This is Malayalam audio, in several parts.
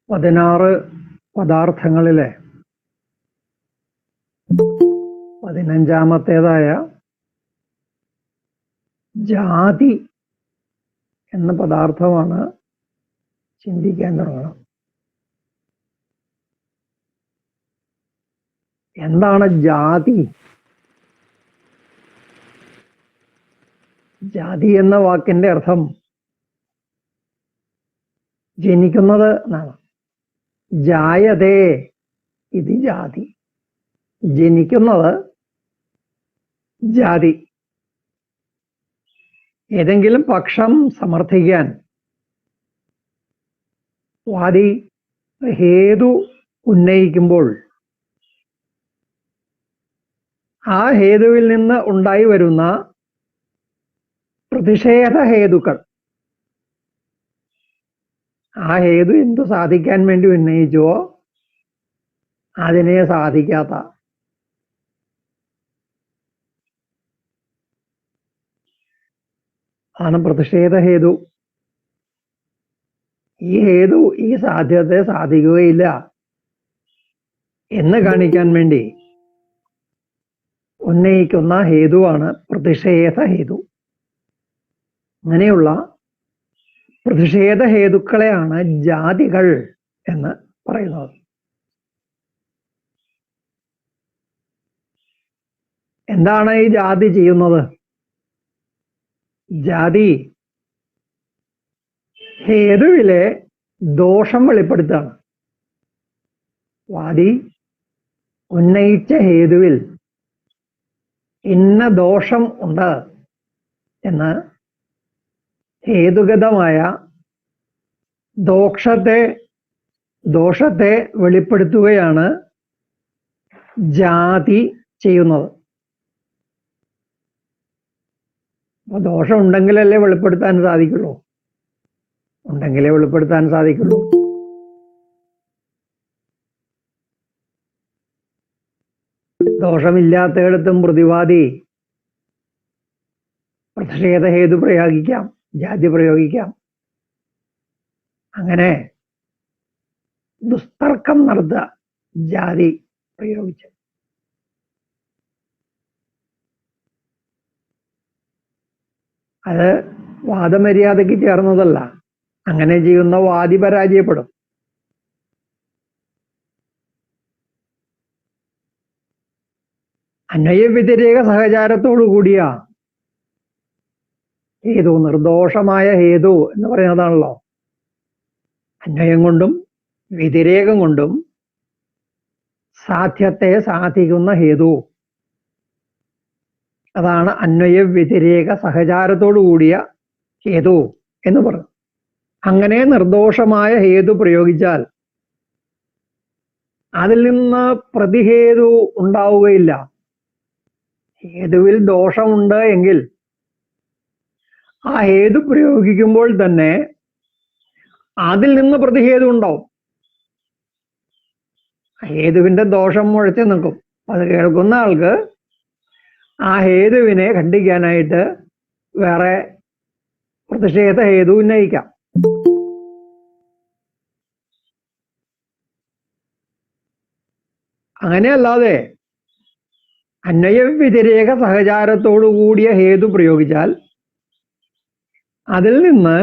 16 പദാർത്ഥങ്ങളിലെ 15-ാമത്തേതായ ജാതി എന്ന പദാർത്ഥമാണ് ചിന്തിക്കാൻ തുടങ്ങണം. എന്താണ് ജാതി? ജാതി എന്ന വാക്കിന്റെ അർത്ഥം ജനിക്കുന്നത് എന്നാണ്. ജായതേ ഇത് ജാതി, ജനിക്കുന്നത് ജാതി. ഏതെങ്കിലും പക്ഷം സമർത്ഥിക്കാൻ വാദി ഹേതു ഉന്നയിക്കുമ്പോൾ ആ ഹേതുവിൽ നിന്ന് ഉണ്ടായി വരുന്ന പ്രതിഷേധ ഹേതുക്കൾ, ആ ഹേതു എന്തു സാധിക്കാൻ വേണ്ടി ഉന്നയിച്ചുവോ അതിനെ സാധിക്കാത്ത, ആണ് പ്രതിഷേധ ഹേതു. ഈ ഹേതു ഈ സാധ്യതയെ സാധിക്കുകയില്ല എന്ന് കാണിക്കാൻ വേണ്ടി ഉന്നയിക്കുന്ന ഹേതുവാണ് പ്രതിഷേധ ഹേതു. അങ്ങനെയുള്ള പ്രതിഷേധ ഹേതുക്കളെയാണ് ജാതികൾ എന്ന് പറയുന്നത്. എന്താണ് ഈ ജാതി ചെയ്യുന്നത്? ജാതി ഹേതുവിലെ ദോഷം വെളിപ്പെടുത്താണ്. വാദി ഉന്നയിച്ച ഹേതുവിൽ ഇന്ന ദോഷം ഉണ്ട് എന്ന് ഹേതുഗതമായ ദോഷത്തെ വെളിപ്പെടുത്തുകയാണ് ജാതി ചെയ്യുന്നത്. അപ്പൊ ദോഷം ഉണ്ടെങ്കിലല്ലേ വെളിപ്പെടുത്താൻ സാധിക്കുള്ളൂ, ഉണ്ടെങ്കിലേ വെളിപ്പെടുത്താൻ സാധിക്കുള്ളൂ. ദോഷമില്ലാത്തയിടത്തും പ്രതിവാദി പ്രതിഷേധ ഹേതു പ്രയോഗിക്കാം, ജാതി പ്രയോഗിക്കാം. അങ്ങനെ ദുസ്തർക്കം നടത്തുക ജാതി പ്രയോഗിച്ച്. അത് വാദമര്യാദയ്ക്ക് ചേർന്നതല്ല. അങ്ങനെ ചെയ്യുന്ന വാദി പരാജയപ്പെടും. അന്വയ വ്യതിരേക സഹചാരത്തോടു കൂടിയ ഹേതു, നിർദോഷമായ ഹേതു എന്ന് പറയുന്നതാണല്ലോ. അന്വയം കൊണ്ടും വ്യതിരേകം കൊണ്ടും സാധ്യത്തെ സാധിക്കുന്ന ഹേതു, അതാണ് അന്വയ വ്യതിരേക സഹചാരത്തോടു കൂടിയ ഹേതു എന്ന് പറഞ്ഞു. അങ്ങനെ നിർദോഷമായ ഹേതു പ്രയോഗിച്ചാൽ അതിൽ നിന്ന് പ്രതിഹേതു ഉണ്ടാവുകയില്ല. ഹേതുവിൽ ദോഷമുണ്ട് എങ്കിൽ ആ ഹേതു പ്രയോഗിക്കുമ്പോൾ തന്നെ അതിൽ നിന്ന് പ്രതിഹേതു ഉണ്ടാവും. ഹേതുവിന്റെ ദോഷം മുഴച്ചു നിൽക്കും. അത് കേൾക്കുന്ന ആൾക്ക് ആ ഹേതുവിനെ ഖണ്ഡിക്കാനായിട്ട് വേറെ പ്രതിഷേധ ഹേതു ഉന്നയിക്കാം. അങ്ങനെയല്ലാതെ അന്വയ വ്യതിരേക സഹചാരത്തോടു കൂടിയ ഹേതു പ്രയോഗിച്ചാൽ അതിൽ നിന്ന്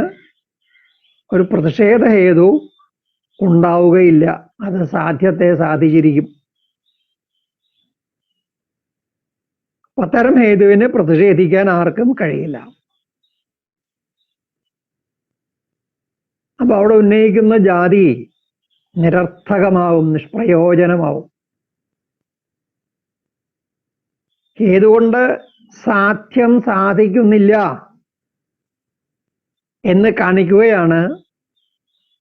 ഒരു പ്രതിഷേധ ഹേതു ഉണ്ടാവുകയില്ല. അത് സാധ്യത്തെ സാധിച്ചിരിക്കും. അത്തരം ഹേതുവിനെ പ്രതിഷേധിക്കാൻ ആർക്കും കഴിയില്ല. അപ്പൊ അവിടെ ഉന്നയിക്കുന്ന ജാതി നിരർത്ഥകമാവും, നിഷ്പ്രയോജനമാവും. ഹേതുകൊണ്ട് സാധ്യം സാധിക്കുന്നില്ല എന്ന് കാണിക്കുകയാണ്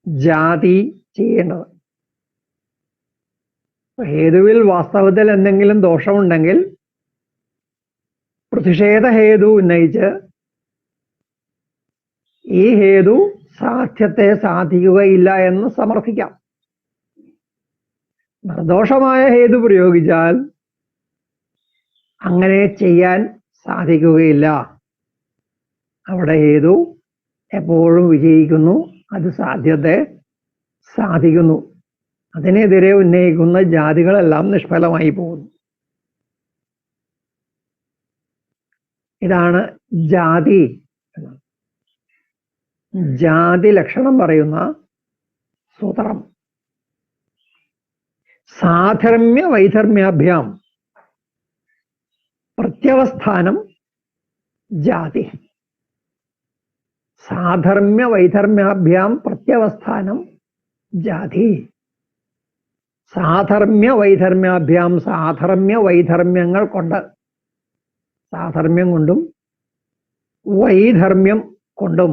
ജാതി ചെയ്യേണ്ടത്. ഹേതുവിൽ വാസ്തവത്തിൽ എന്തെങ്കിലും ദോഷമുണ്ടെങ്കിൽ പ്രതിഷേധ ഹേതു ഉന്നയിച്ച് ഈ ഹേതു സാധ്യത്തെ സാധിക്കുകയില്ല എന്ന് സമർത്ഥിക്കാം. നിർദോഷമായ ഹേതു പ്രയോഗിച്ചാൽ അങ്ങനെ ചെയ്യാൻ സാധിക്കുകയില്ല. അവിടെ ഹേതു എപ്പോഴും വിജയിക്കുന്നു, അത് സാധ്യത്തെ സാധിക്കുന്നു. അതിനെതിരെ ഉന്നയിക്കുന്ന ജാതികളെല്ലാം നിഷ്ഫലമായി പോകുന്നു. ഇതാണ് ജാതി. ജാതി ലക്ഷണം പറയുന്ന സൂത്രം. സാധർമ്മ്യ വൈധർമ്യാഭ്യാം പ്രത്യവസ്ഥാനം ജാതി. സാധർമ്മ്യ വൈധർമ്യാഭ്യാം പ്രത്യവസ്ഥാനം ജാതി. സാധർമ്മ്യ വൈധർമ്യാഭ്യാം, സാധർമ്മ്യ വൈധർമ്മ്യങ്ങൾ കൊണ്ട്, സാധർമ്മ്യം കൊണ്ടും വൈധർമ്മ്യം കൊണ്ടും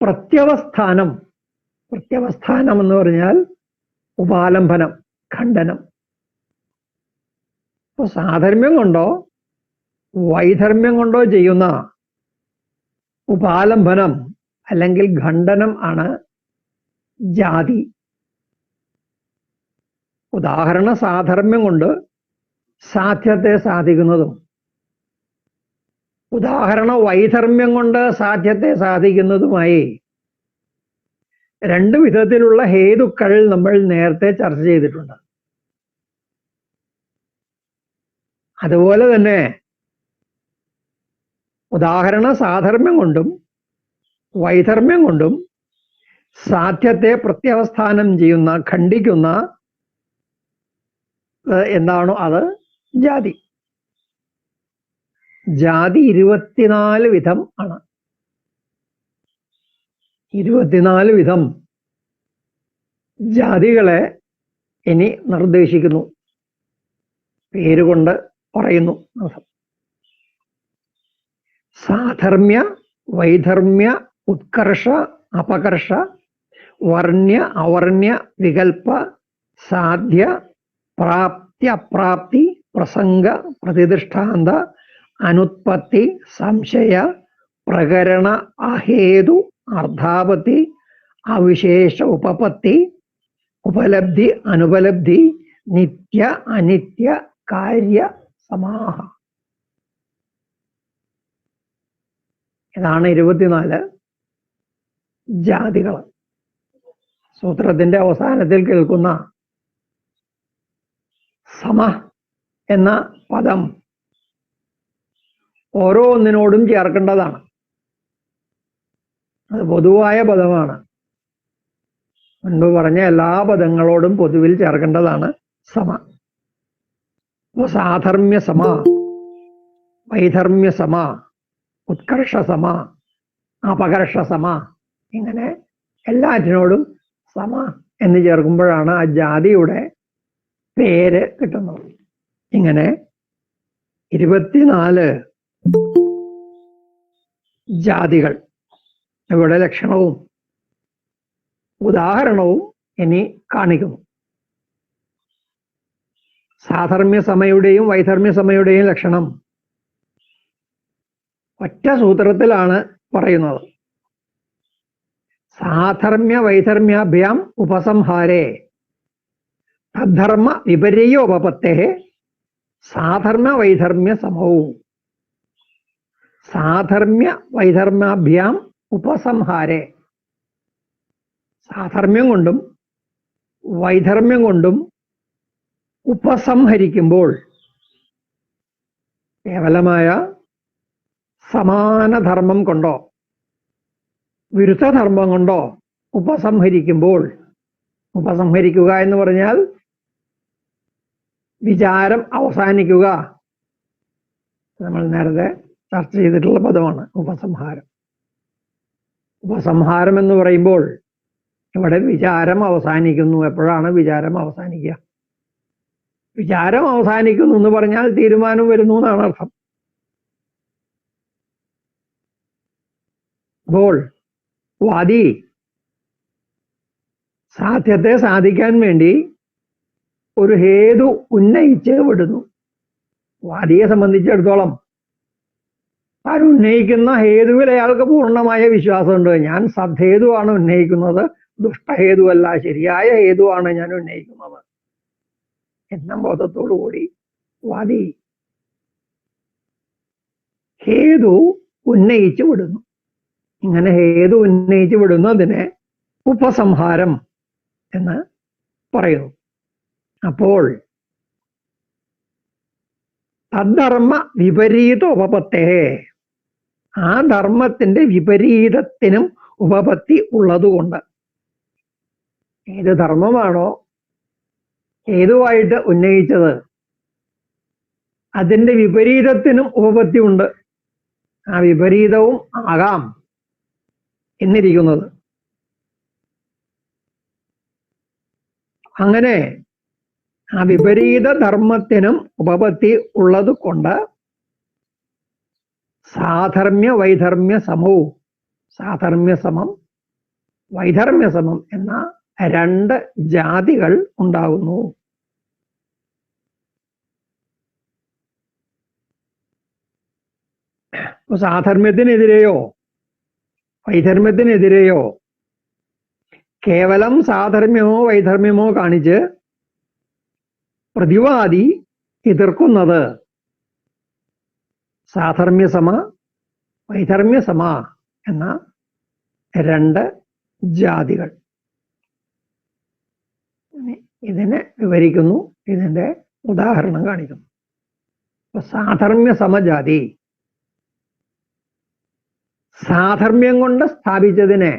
പ്രത്യവസ്ഥാനം. പ്രത്യവസ്ഥാനം എന്ന് പറഞ്ഞാൽ ഉപാലംബനം, ഖണ്ഡനം. ഇപ്പൊ സാധർമ്മ്യം കൊണ്ടോ വൈധർമ്മ്യം കൊണ്ടോ ചെയ്യുന്ന ഉപാലംബനം അല്ലെങ്കിൽ ഖണ്ഡനം ആണ് ജാതി. ഉദാഹരണ സാധർമ്മ്യം കൊണ്ട് സാധ്യത്തെ സാധിക്കുന്നതും ഉദാഹരണ വൈധർമ്മ്യം കൊണ്ട് സാധ്യത്തെ സാധിക്കുന്നതുമായി രണ്ട് വിധത്തിലുള്ള ഹേതുക്കൾ നമ്മൾ നേരത്തെ ചർച്ച ചെയ്തിട്ടുണ്ട്. അതുപോലെ തന്നെ ഉദാഹരണ സാധർമ്മ്യം കൊണ്ടും വൈധർമ്മ്യം കൊണ്ടും സാധ്യത്തെ പ്രത്യവസ്ഥാനം ചെയ്യുന്ന, ഖണ്ഡിക്കുന്ന എന്താണോ അത് ജാതി. ജാതി 24 വിധം ആണ്. 24 വിധം ജാതികളെ ഇനി നിർദ്ദേശിക്കുന്നു, പേരുകൊണ്ട് പറയുന്നു. സാധർമ്മ്യ വൈധർമ്മ്യ ഉത്കർഷ അപകർഷ വർണ്യ അവർണ്യ വികൽപ്പ സാധ്യ പ്രാപ്തി അപ്രാപ്തി പ്രസംഗ പ്രതിദൃഷ്ടാന്ത അനുത്പത്തി സംശയ പ്രകരണ അഹേതു അർത്ഥാപത്തി അവിശേഷ ഉപപത്തി ഉപലബ്ധി അനുപലബ്ധി നിത്യ അനിത്യ കാര്യ സമാഹ. ഇതാണ് 24 ജാതികൾ. സൂത്രത്തിന്റെ അവസാനത്തിൽ കേൾക്കുന്ന സമ എന്ന പദം ഓരോ ഒന്നിനോടും ചേർക്കേണ്ടതാണ്. അത് പൊതുവായ പദമാണ്. മുൻപ് പറഞ്ഞ എല്ലാ പദങ്ങളോടും പൊതുവിൽ ചേർക്കേണ്ടതാണ് സമ. സാധർമ്മ്യ സമ, വൈധർമ്മ്യ സമ, ഉത്കർഷ സമ, അപകർഷ സമ, ഇങ്ങനെ എല്ലാറ്റിനോടും സമ എന്ന് ചേർക്കുമ്പോഴാണ് ആ ജാതിയുടെ പേര് കിട്ടുന്നത്. ഇങ്ങനെ 24 ജാതികൾ. ഇവിടെ ലക്ഷണവും ഉദാഹരണവും ഇനി കാണിക്കുന്നു. സാധർമ്മ്യ സമയുടെയും വൈധർമ്മ്യ സമയുടെയും ലക്ഷണം ഒറ്റ സൂത്രത്തിലാണ് പറയുന്നത്. സാധർമ്മ്യ വൈധർമ്യാഭ്യാം ഉപസംഹാരേ തദ്ധർമ്മ വിപര്യോപപത്തേ സാധർമ്മ്യ വൈധർമ്മ്യ സമൗ. സാധർമ്മ്യ വൈധർമ്യാഭ്യാം ഉപസംഹാരേ, സാധർമ്മ്യം കൊണ്ടും വൈധർമ്മ്യം കൊണ്ടും ഉപസംഹരിക്കുമ്പോൾ, കേവലമായ സമാനധർമ്മം കൊണ്ടോ വിരുദ്ധധർമ്മം കൊണ്ടോ ഉപസംഹരിക്കുമ്പോൾ, ഉപസംഹരിക്കുക എന്ന് പറഞ്ഞാൽ വിചാരം അവസാനിക്കുക, നമ്മൾ നേരത്തെ ചർച്ച ചെയ്തിട്ടുള്ള പദമാണ് ഉപസംഹാരം. ഉപസംഹാരം എന്ന് പറയുമ്പോൾ ഇവിടെ വിചാരം അവസാനിക്കുന്നു. എപ്പോഴാണ് വിചാരം അവസാനിക്കുക? വിചാരം അവസാനിക്കുന്നു എന്ന് പറഞ്ഞാൽ തീരുമാനം വരുന്നു എന്നാണ് അർത്ഥം. അപ്പോൾ വാദി സാധ്യത്തെ സാധിക്കാൻ വേണ്ടി ഒരു ഹേതു ഉന്നയിച്ച് വിടുന്നു. വാദിയെ സംബന്ധിച്ചിടത്തോളം താൻ ഉന്നയിക്കുന്ന ഹേതുവിൽ അയാൾക്ക് പൂർണ്ണമായ വിശ്വാസമുണ്ട്. ഞാൻ സദ്ഹേതുവാണ് ഉന്നയിക്കുന്നത്, ദുഷ്ടഹേതുവല്ല, ശരിയായ ഹേതുവാണ് ഞാൻ ഉന്നയിക്കുന്നത് എന്ന ബോധത്തോടു കൂടി വാദി ഹേതു ഉന്നയിച്ചു വിടുന്നു. ഇങ്ങനെ ഹേതു ഉന്നയിച്ചു വിടുന്നതിനെ ഉപസംഹാരം എന്ന് പറയുന്നു. അപ്പോൾ തദ്ധർമ്മ വിപരീത ഉപപത്തേ, ആ ധർമ്മത്തിന്റെ വിപരീതത്തിനും ഉപപത്തി ഉള്ളതുകൊണ്ട് ഏത് ധർമ്മമാണോ ഹേതുവായിട്ട് ഉന്നയിച്ചത് അതിന്റെ വിപരീതത്തിനും ഉപപത്തി ഉണ്ട്. ആ വിപരീതവും ആകാം എന്നിരിക്കുന്നത്. അങ്ങനെ ആ വിപരീത ധർമ്മത്തിനും ഉപപത്തി ഉള്ളത് കൊണ്ട് സാധർമ്മ്യ വൈധർമ്മ്യ സമവും, സാധർമ്മ്യ സമം വൈധർമ്മ്യ സമം എന്ന രണ്ട് ജാതികൾ ഉണ്ടാകുന്നു. സാധർമ്മ്യത്തിനെതിരെയോ വൈധർമ്മ്യത്തിനെതിരെയോ കേവലം സാധർമ്യമോ വൈധർമ്യമോ കാണിച്ച് പ്രതിവാദി എതിർക്കുന്നത് സാധർമ്യസമ വൈധർമ്യസമ എന്ന രണ്ട് ജാതികൾ. ഇതിനെ വിവരിക്കുന്നു, ഇതിന്റെ ഉദാഹരണം കാണിക്കുന്നു. സാധർമ്യ സമജാതി, സാധർമ്മ്യം കൊണ്ട് സ്ഥാപിച്ചതിനെ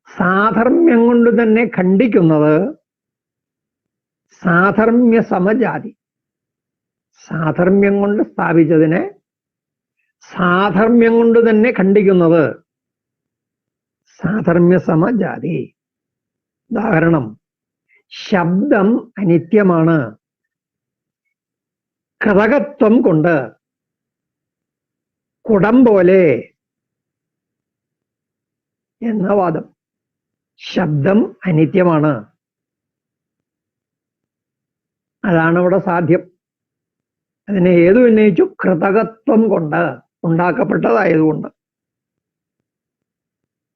സാധർമ്മ്യം കൊണ്ട് തന്നെ ഖണ്ഡിക്കുന്നത് സാധർമ്യ സമജാതി. സാധർമ്മ്യം കൊണ്ട് സ്ഥാപിച്ചതിനെ സാധർമ്മ്യം കൊണ്ട് തന്നെ ഖണ്ഡിക്കുന്നത് സാധർമ്യ സമജാതി. ഉദാഹരണം, ശബ്ദം അനിത്യമാണ് കൃതകത്വം കൊണ്ട് കുടം പോലെ എന്ന വാദം. ശബ്ദം അനിത്യമാണ്, അതാണ് ഇവിടെ സാധ്യം. അതിനെ ഏതു ഉന്നയിച്ചു? കൃതകത്വം കൊണ്ട്, ഉണ്ടാക്കപ്പെട്ടതായതുകൊണ്ട്.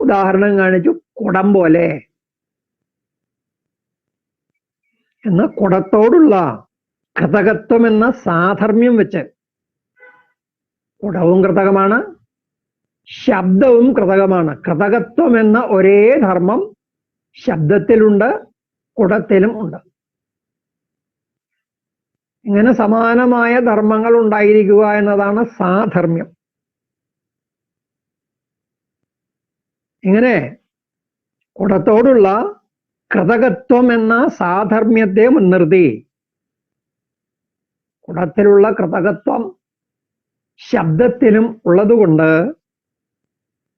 ഉദാഹരണം കാണിച്ചു, കുടം പോലെ എന്ന കുടത്തോടുള്ള കൃതകത്വം എന്ന സാധർമ്മ്യം വെച്ച്, കുടവും കൃതകമാണ്, ശബ്ദവും കൃതകമാണ്. കൃതകത്വം എന്ന ഒരേ ധർമ്മം ശബ്ദത്തിലുണ്ട്, കുടത്തിലും ഉണ്ട്. ഇങ്ങനെ സമാനമായ ധർമ്മങ്ങൾ ഉണ്ടായിരിക്കുക എന്നതാണ് സാധർമ്മ്യം. ഇങ്ങനെ കുടത്തോടുള്ള കൃതകത്വം എന്ന സാധർമ്മ്യത്തെ മുൻനിർത്തി കുടത്തിലുള്ള കൃതകത്വം ശബ്ദത്തിലും ഉള്ളതുകൊണ്ട്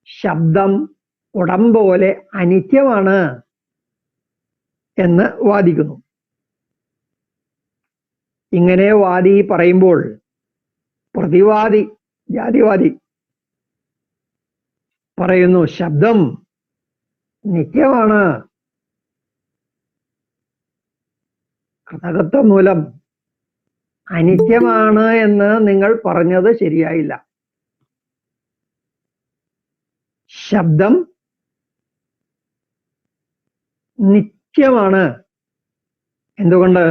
ശബ്ദം കുടം പോലെ അനിത്യമാണ് എന്ന് വാദിക്കുന്നു. ഇങ്ങനെ വാദി പറയുമ്പോൾ പ്രതിവാദി, ജാതിവാദി പറയുന്നു ശബ്ദം നിത്യമാണ്, കൃതകത്വം മൂലം അനിത്യമാണ് എന്ന് നിങ്ങൾ പറഞ്ഞത് ശരിയായില്ല. ശബ്ദം നിത്യമാണ്. എന്തുകൊണ്ട്?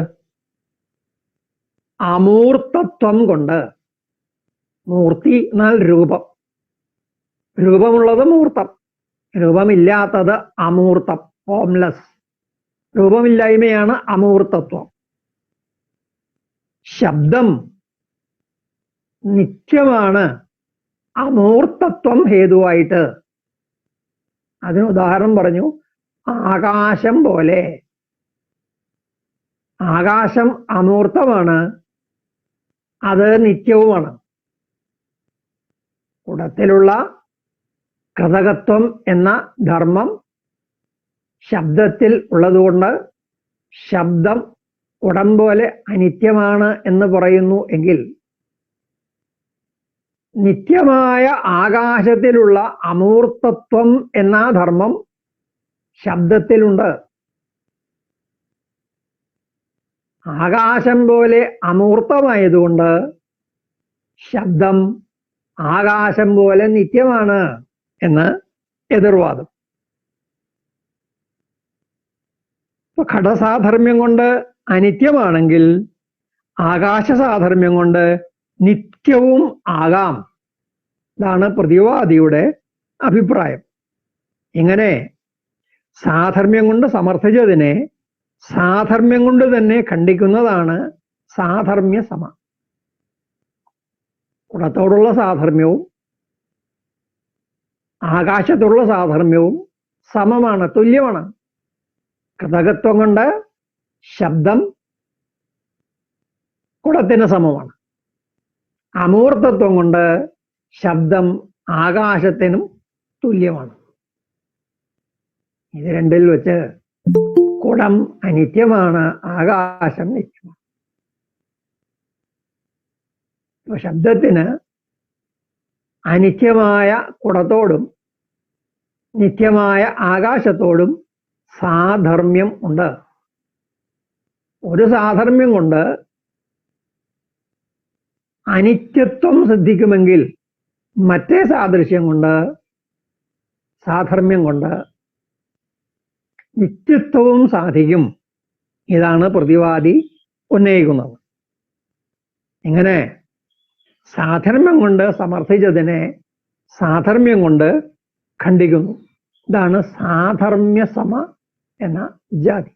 അമൂർത്തത്വം കൊണ്ട്. മൂർത്തി എന്നാൽ രൂപം, രൂപമുള്ളത് മൂർത്തം, രൂപമില്ലാത്തത് അമൂർത്തം, ഫോംലെസ്. രൂപമില്ലായ്മയാണ് അമൂർത്തത്വം. ശബ്ദം നിത്യമാണ് അമൂർത്തത്വം ഹേതുവായിട്ട്. അതിന് ഉദാഹരണം പറഞ്ഞു, ആകാശം പോലെ. ആകാശം അമൂർത്തമാണ്, അത് നിത്യവുമാണ്. കുടത്തിലുള്ള കൃതകത്വം എന്ന ധർമ്മം ശബ്ദത്തിൽ ഉള്ളതുകൊണ്ട് ശബ്ദം കുടം പോലെ അനിത്യമാണ് എന്ന് പറയുന്നു എങ്കിൽ, നിത്യമായ ആകാശത്തിലുള്ള അമൂർത്തത്വം എന്ന ധർമ്മം ശബ്ദത്തിലുണ്ട്. ആകാശം പോലെ അമൂർത്തമായതുകൊണ്ട് ശബ്ദം ആകാശം പോലെ നിത്യമാണ് എന്ന് എതിർവാദം. ഇപ്പൊ ഘടസാധർമ്മ്യം കൊണ്ട് അനിത്യമാണെങ്കിൽ ആകാശസാധർമ്മ്യം കൊണ്ട് നിത്യവും ആകാം ഇതാണ് പ്രതിവാദിയുടെ അഭിപ്രായം. ഇങ്ങനെ സാധർമ്മ്യം കൊണ്ട് സമർത്ഥിച്ചതിനെ സാധർമ്മ്യം കൊണ്ട് തന്നെ ഖണ്ഡിക്കുന്നതാണ് സാധർമ്മ്യ സമ. കുടത്തോടുള്ള സാധർമ്മ്യവും ആകാശത്തോടുള്ള സാധർമ്മ്യവും സമമാണ്, തുല്യമാണ്. കൃതകത്വം കൊണ്ട് ശബ്ദം കുടത്തിന് സമമാണ്. അമൂർത്തത്വം കൊണ്ട് ശബ്ദം ആകാശത്തിനും തുല്യമാണ്. ഇത് രണ്ടിൽ വെച്ച് കുടം അനിത്യമാണ്, ആകാശം നിത്യമാണ്. ഇപ്പൊ ശബ്ദത്തിന് അനിത്യമായ കുടത്തോടും നിത്യമായ ആകാശത്തോടും സാധർമ്മ്യം ഉണ്ട്. ഒരു സാധർമ്മ്യം കൊണ്ട് അനിത്യത്വം സിദ്ധിക്കുമെങ്കിൽ മറ്റേ സാദൃശ്യം കൊണ്ട് സാധർമ്മ്യം കൊണ്ട് നിത്യത്വവും സാധിക്കും. ഇതാണ് പ്രതിവാദി ഉന്നയിക്കുന്നത്. ഇങ്ങനെ സാധർമ്മ്യം കൊണ്ട് സമർത്ഥിച്ചതിനെ സാധർമ്മ്യം കൊണ്ട് ഖണ്ഡിക്കുന്നു. ഇതാണ് സാധർമ്മ്യ സമ എന്ന ജാതി.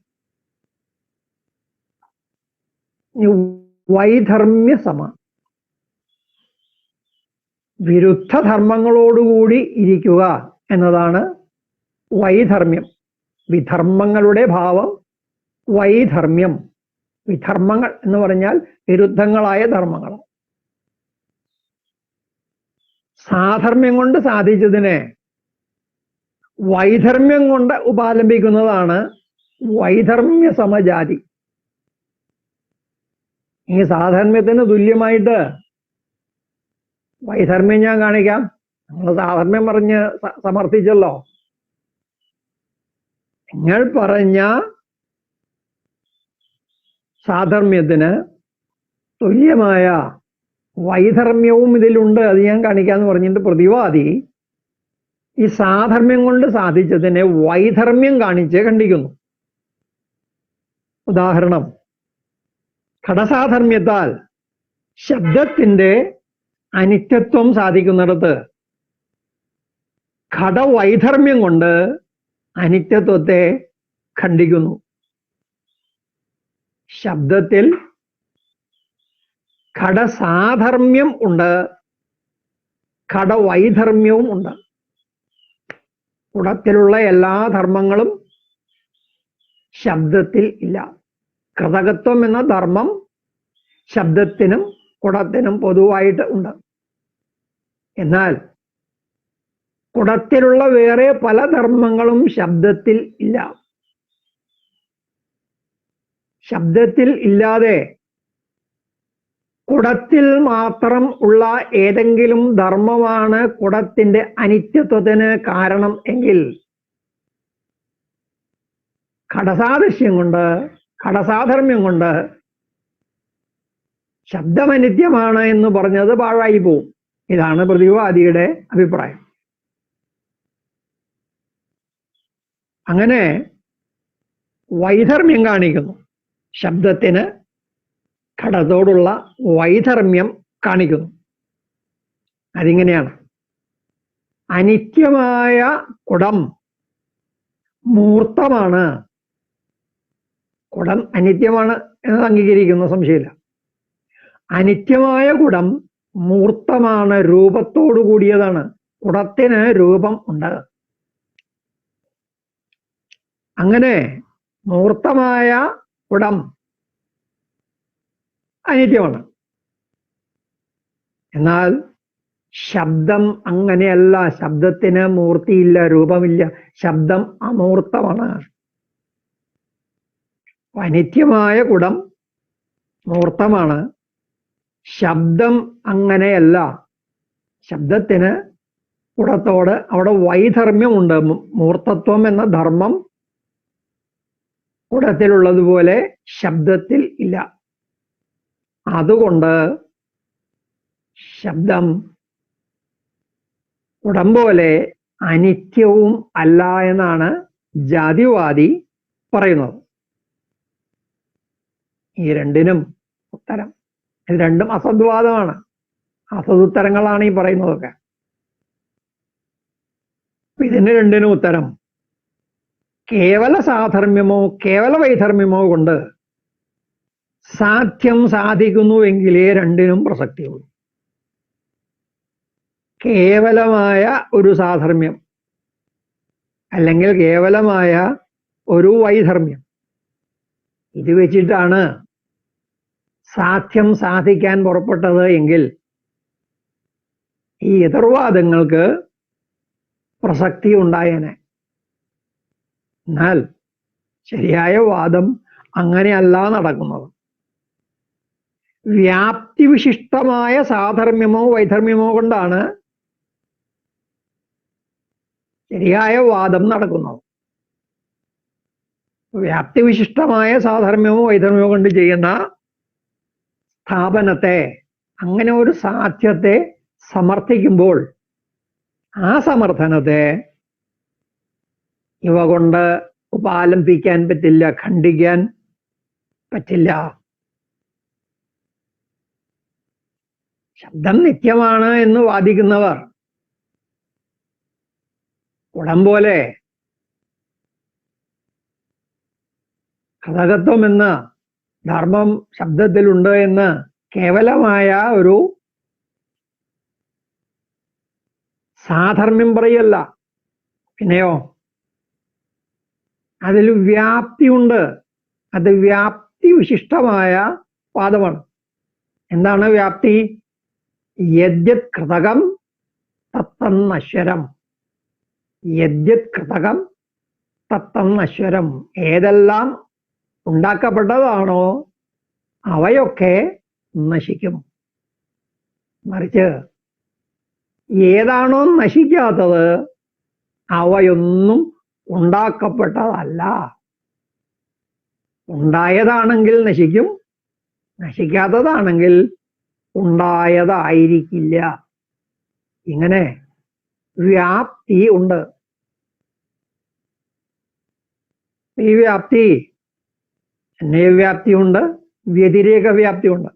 വൈധർമ്മ്യ സമ, വിരുദ്ധ ധർമ്മങ്ങളോടുകൂടി ഇരിക്കുക എന്നതാണ് വൈധർമ്മ്യം. വിധർമ്മങ്ങളുടെ ഭാവം വൈധർമ്മ്യം. വിധർമ്മങ്ങൾ എന്ന് പറഞ്ഞാൽ വിരുദ്ധങ്ങളായ ധർമ്മങ്ങൾ. സാധർമ്മ്യം കൊണ്ട് സാധിച്ചതിനെ വൈധർമ്മ്യം കൊണ്ട് ഉപാലംബിക്കുന്നതാണ് വൈധർമ്മ്യ സമജാതി. ഈ സാധർമ്മ്യത്തിന് തുല്യമായിട്ട് വൈധർമ്മ്യം ഞാൻ കാണിക്കാം. നമ്മൾ സാധർമ്മ്യം പറഞ്ഞ് സമർത്ഥിച്ചല്ലോ. നിങ്ങൾ പറഞ്ഞ സാധർമ്മ്യത്തിന് തുല്യമായ വൈധർമ്മ്യവും ഇതിലുണ്ട്. അത് ഞാൻ കാണിക്കാന്ന് പറഞ്ഞിട്ട് പ്രതിവാദി ഈ സാധർമ്മ്യം കൊണ്ട് സാധിച്ചതിനെ വൈധർമ്മ്യം കാണിച്ച് ഖണ്ഡിക്കുന്നു. ഉദാഹരണം, ഘടസാധർമ്മ്യത്താൽ ശബ്ദത്തിന്റെ അനിത്യത്വം സാധിക്കുന്നിടത്ത് ഘടവൈധർമ്മ്യം കൊണ്ട് അനിത്യത്വത്തെ ഖണ്ഡിക്കുന്നു. ശബ്ദത്തിൽ ഘടസാധർമ്മ്യം ഉണ്ട്, ഘടവൈധർമ്മ്യവും ഉണ്ട്. കുടത്തിലുള്ള എല്ലാ ധർമ്മങ്ങളും ശബ്ദത്തിൽ ഇല്ല. കൃതകത്വം എന്ന ധർമ്മം ശബ്ദത്തിനും കുടത്തിനും പൊതുവായിട്ട് ഉണ്ട്. എന്നാൽ കുടത്തിലുള്ള വേറെ പല ധർമ്മങ്ങളും ശബ്ദത്തിൽ ഇല്ല. ശബ്ദത്തിൽ ഇല്ലാതെ കുടത്തിൽ മാത്രം ഉള്ള ഏതെങ്കിലും ധർമ്മമാണ് കുടത്തിന്റെ അനിത്യത്വത്തിന് കാരണം എങ്കിൽ ഘടസാദൃശ്യം കൊണ്ട് ഘടസാധർമ്മ്യം കൊണ്ട് ശബ്ദമനിത്യമാണ് എന്ന് പറഞ്ഞത് പാഴായി പോവും. ഇതാണ് പ്രതിവാദിയുടെ അഭിപ്രായം. അങ്ങനെ വൈധർമ്മ്യം കാണിക്കുന്നു. ശബ്ദത്തിന് ഘടത്തോടുള്ള വൈധർമ്മ്യം കാണിക്കുന്നു. അതിങ്ങനെയാണ്: അനിത്യമായ കുടം മൂർത്തമാണ്. കുടം അനിത്യമാണ് എന്നത് അംഗീകരിക്കുന്ന സംശയമില്ല. അനിത്യമായ കുടം മൂർത്തമാണ്, രൂപത്തോടു കൂടിയതാണ്. കുടത്തിന് രൂപം ഉണ്ട്. അങ്ങനെ മൂർത്തമായ കുടം അനിത്യമാണ്. എന്നാൽ ശബ്ദം അങ്ങനെയല്ല. ശബ്ദത്തിന് മൂർത്തിയില്ല, രൂപമില്ല. ശബ്ദം അമൂർത്തമാണ്. അനിത്യമായ കുടം മൂർത്തമാണ്. ശബ്ദം അങ്ങനെയല്ല. ശബ്ദത്തിന് കുടത്തോട് അവിടെ വൈധർമ്മ്യമുണ്ട്. മൂർത്തത്വം എന്ന ധർമ്മം കുടത്തിലുള്ളതുപോലെ ശബ്ദത്തിൽ ഇല്ല. അതുകൊണ്ട് ശബ്ദം കുടം പോലെ അനിത്യവും അല്ല എന്നാണ് ജാതിവാദി പറയുന്നത്. ഈ രണ്ടിനും ഉത്തരം. ഇത് രണ്ടും അസദ്വാദമാണ്. അസദുത്തരങ്ങളാണ് ഈ പറയുന്നതൊക്കെ. ഇതിന് രണ്ടിനും ഉത്തരം കേവല സാധർമ്യമോ കേവല വൈധർമ്യമോ കൊണ്ട് സാധ്യം സാധിക്കുന്നുവെങ്കിലേ രണ്ടിനും പ്രസക്തിയുള്ളൂ. കേവലമായ ഒരു സാധർമ്യം അല്ലെങ്കിൽ കേവലമായ ഒരു വൈധർമ്യം ഇത് വെച്ചിട്ടാണ് സാധ്യം സാധിക്കാൻ പുറപ്പെട്ടത് എങ്കിൽ ഈ എതിർവാദങ്ങൾക്ക് പ്രസക്തി ഉണ്ടായേനെ. എന്നാൽ ശരിയായ വാദം അങ്ങനെയല്ല നടക്കുന്നത്. വ്യാപ്തിവിശിഷ്ടമായ സാധർമ്യമോ വൈധർമ്യമോ കൊണ്ടാണ് ശരിയായ വാദം നടക്കുന്നത്. വ്യാപ്തിവിശിഷ്ടമായ സാധർമ്യമോ വൈധർമ്യമോ കൊണ്ട് ചെയ്യുന്ന സ്ഥാപനത്തെ, അങ്ങനെ ഒരു സാധ്യത്തെ സമർത്ഥിക്കുമ്പോൾ ആ സമർത്ഥനത്തെ ഇവ കൊണ്ട് ഉപാലംബിക്കാൻ പറ്റില്ല, ഖണ്ഡിക്കാൻ പറ്റില്ല. ശബ്ദം നിത്യമാണ് എന്ന് വാദിക്കുന്നവർ കുടം പോലെ ഘടകത്വം എന്ന ധർമ്മം ശബ്ദത്തിലുണ്ട് എന്ന് കേവലമായ ഒരു സാധർമ്മ്യം പറയല്ല, പിന്നെയോ അതിൽ വ്യാപ്തിയുണ്ട്. അത് വ്യാപ്തി വിശിഷ്ടമായ വാദമാണ്. എന്താണ് വ്യാപ്തി? യദ്യത് കൃതകം തത്തന്നശ്വരം. യദ്യത് കൃതകം തത്തന്നശ്വരം. ഏതെല്ലാം ഉണ്ടാക്കപ്പെട്ടതാണോ അവയൊക്കെ നശിക്കും. മറിച്ച് ഏതാണോ നശിക്കാത്തത് അവയൊന്നും ഉണ്ടാക്കപ്പെട്ടതല്ല. ഉണ്ടായതാണെങ്കിൽ നശിക്കും, നശിക്കാത്തതാണെങ്കിൽ ഉണ്ടായതായിരിക്കില്ല. ഇങ്ങനെ വ്യാപ്തി ഉണ്ട്. ഈ വ്യാപ്തി അന്വയവ്യാപ്തിയുണ്ട്, വ്യതിരേക വ്യാപ്തിയുണ്ട്.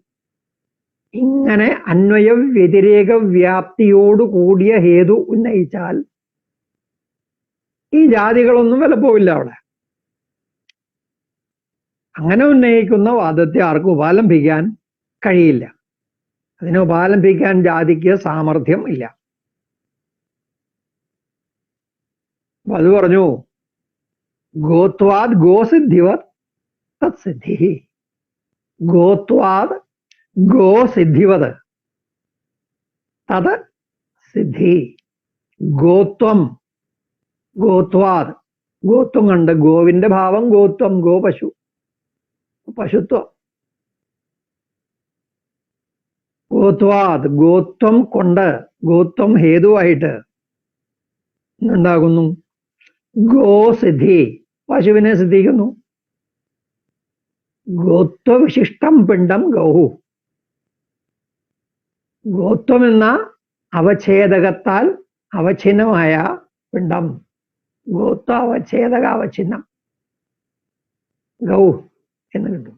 ഇങ്ങനെ അന്വയ വ്യതിരേക വ്യാപ്തിയോട് കൂടിയ ഹേതു ഉന്നയിച്ചാൽ ഈ ജാതികളൊന്നും വിലപ്പോവില്ല അവിടെ. അങ്ങനെ ഉന്നയിക്കുന്ന വാദത്തെ ആർക്കും ഉപാലംബിക്കാൻ കഴിയില്ല. അതിനെ ഉപാലംബിക്കാൻ ജാതിക്ക് സാമർഥ്യം ഇല്ല. അപ്പൊ അത് പറഞ്ഞു, ഗോത്വാദ് ഗോസിദ്ധിവത് തത്സിദ്ധി. ഗോത്വാദ് ഗോസിദ്ധിവത് തത് സിദ്ധി. ഗോത്വം, ഗോത്വാദ്, ഗോത്വം കണ്ട് ഗോവിന്റെ ഭാവം ഗോത്വം, ഗോ പശു, പശുത്വം. ഗോത്വാദ് ഗോത്വം കൊണ്ട്, ഗോത്വം ഹേതുവായിട്ട് ഉണ്ടാകുന്നു. ഗോസിദ്ധി, പശുവിനെ സിദ്ധിക്കുന്നു. ഗോത്വവിശിഷ്ടം പിണ്ഡം ഗൗഹു. ഗോത്വം എന്ന അവച്ഛേദകത്താൽ അവഛിന്നമായ പിണ്ഡം, ഗോത്വ അവച്ഛേദക അവഛിന്നം, ഗൗ എന്ന് കിട്ടും.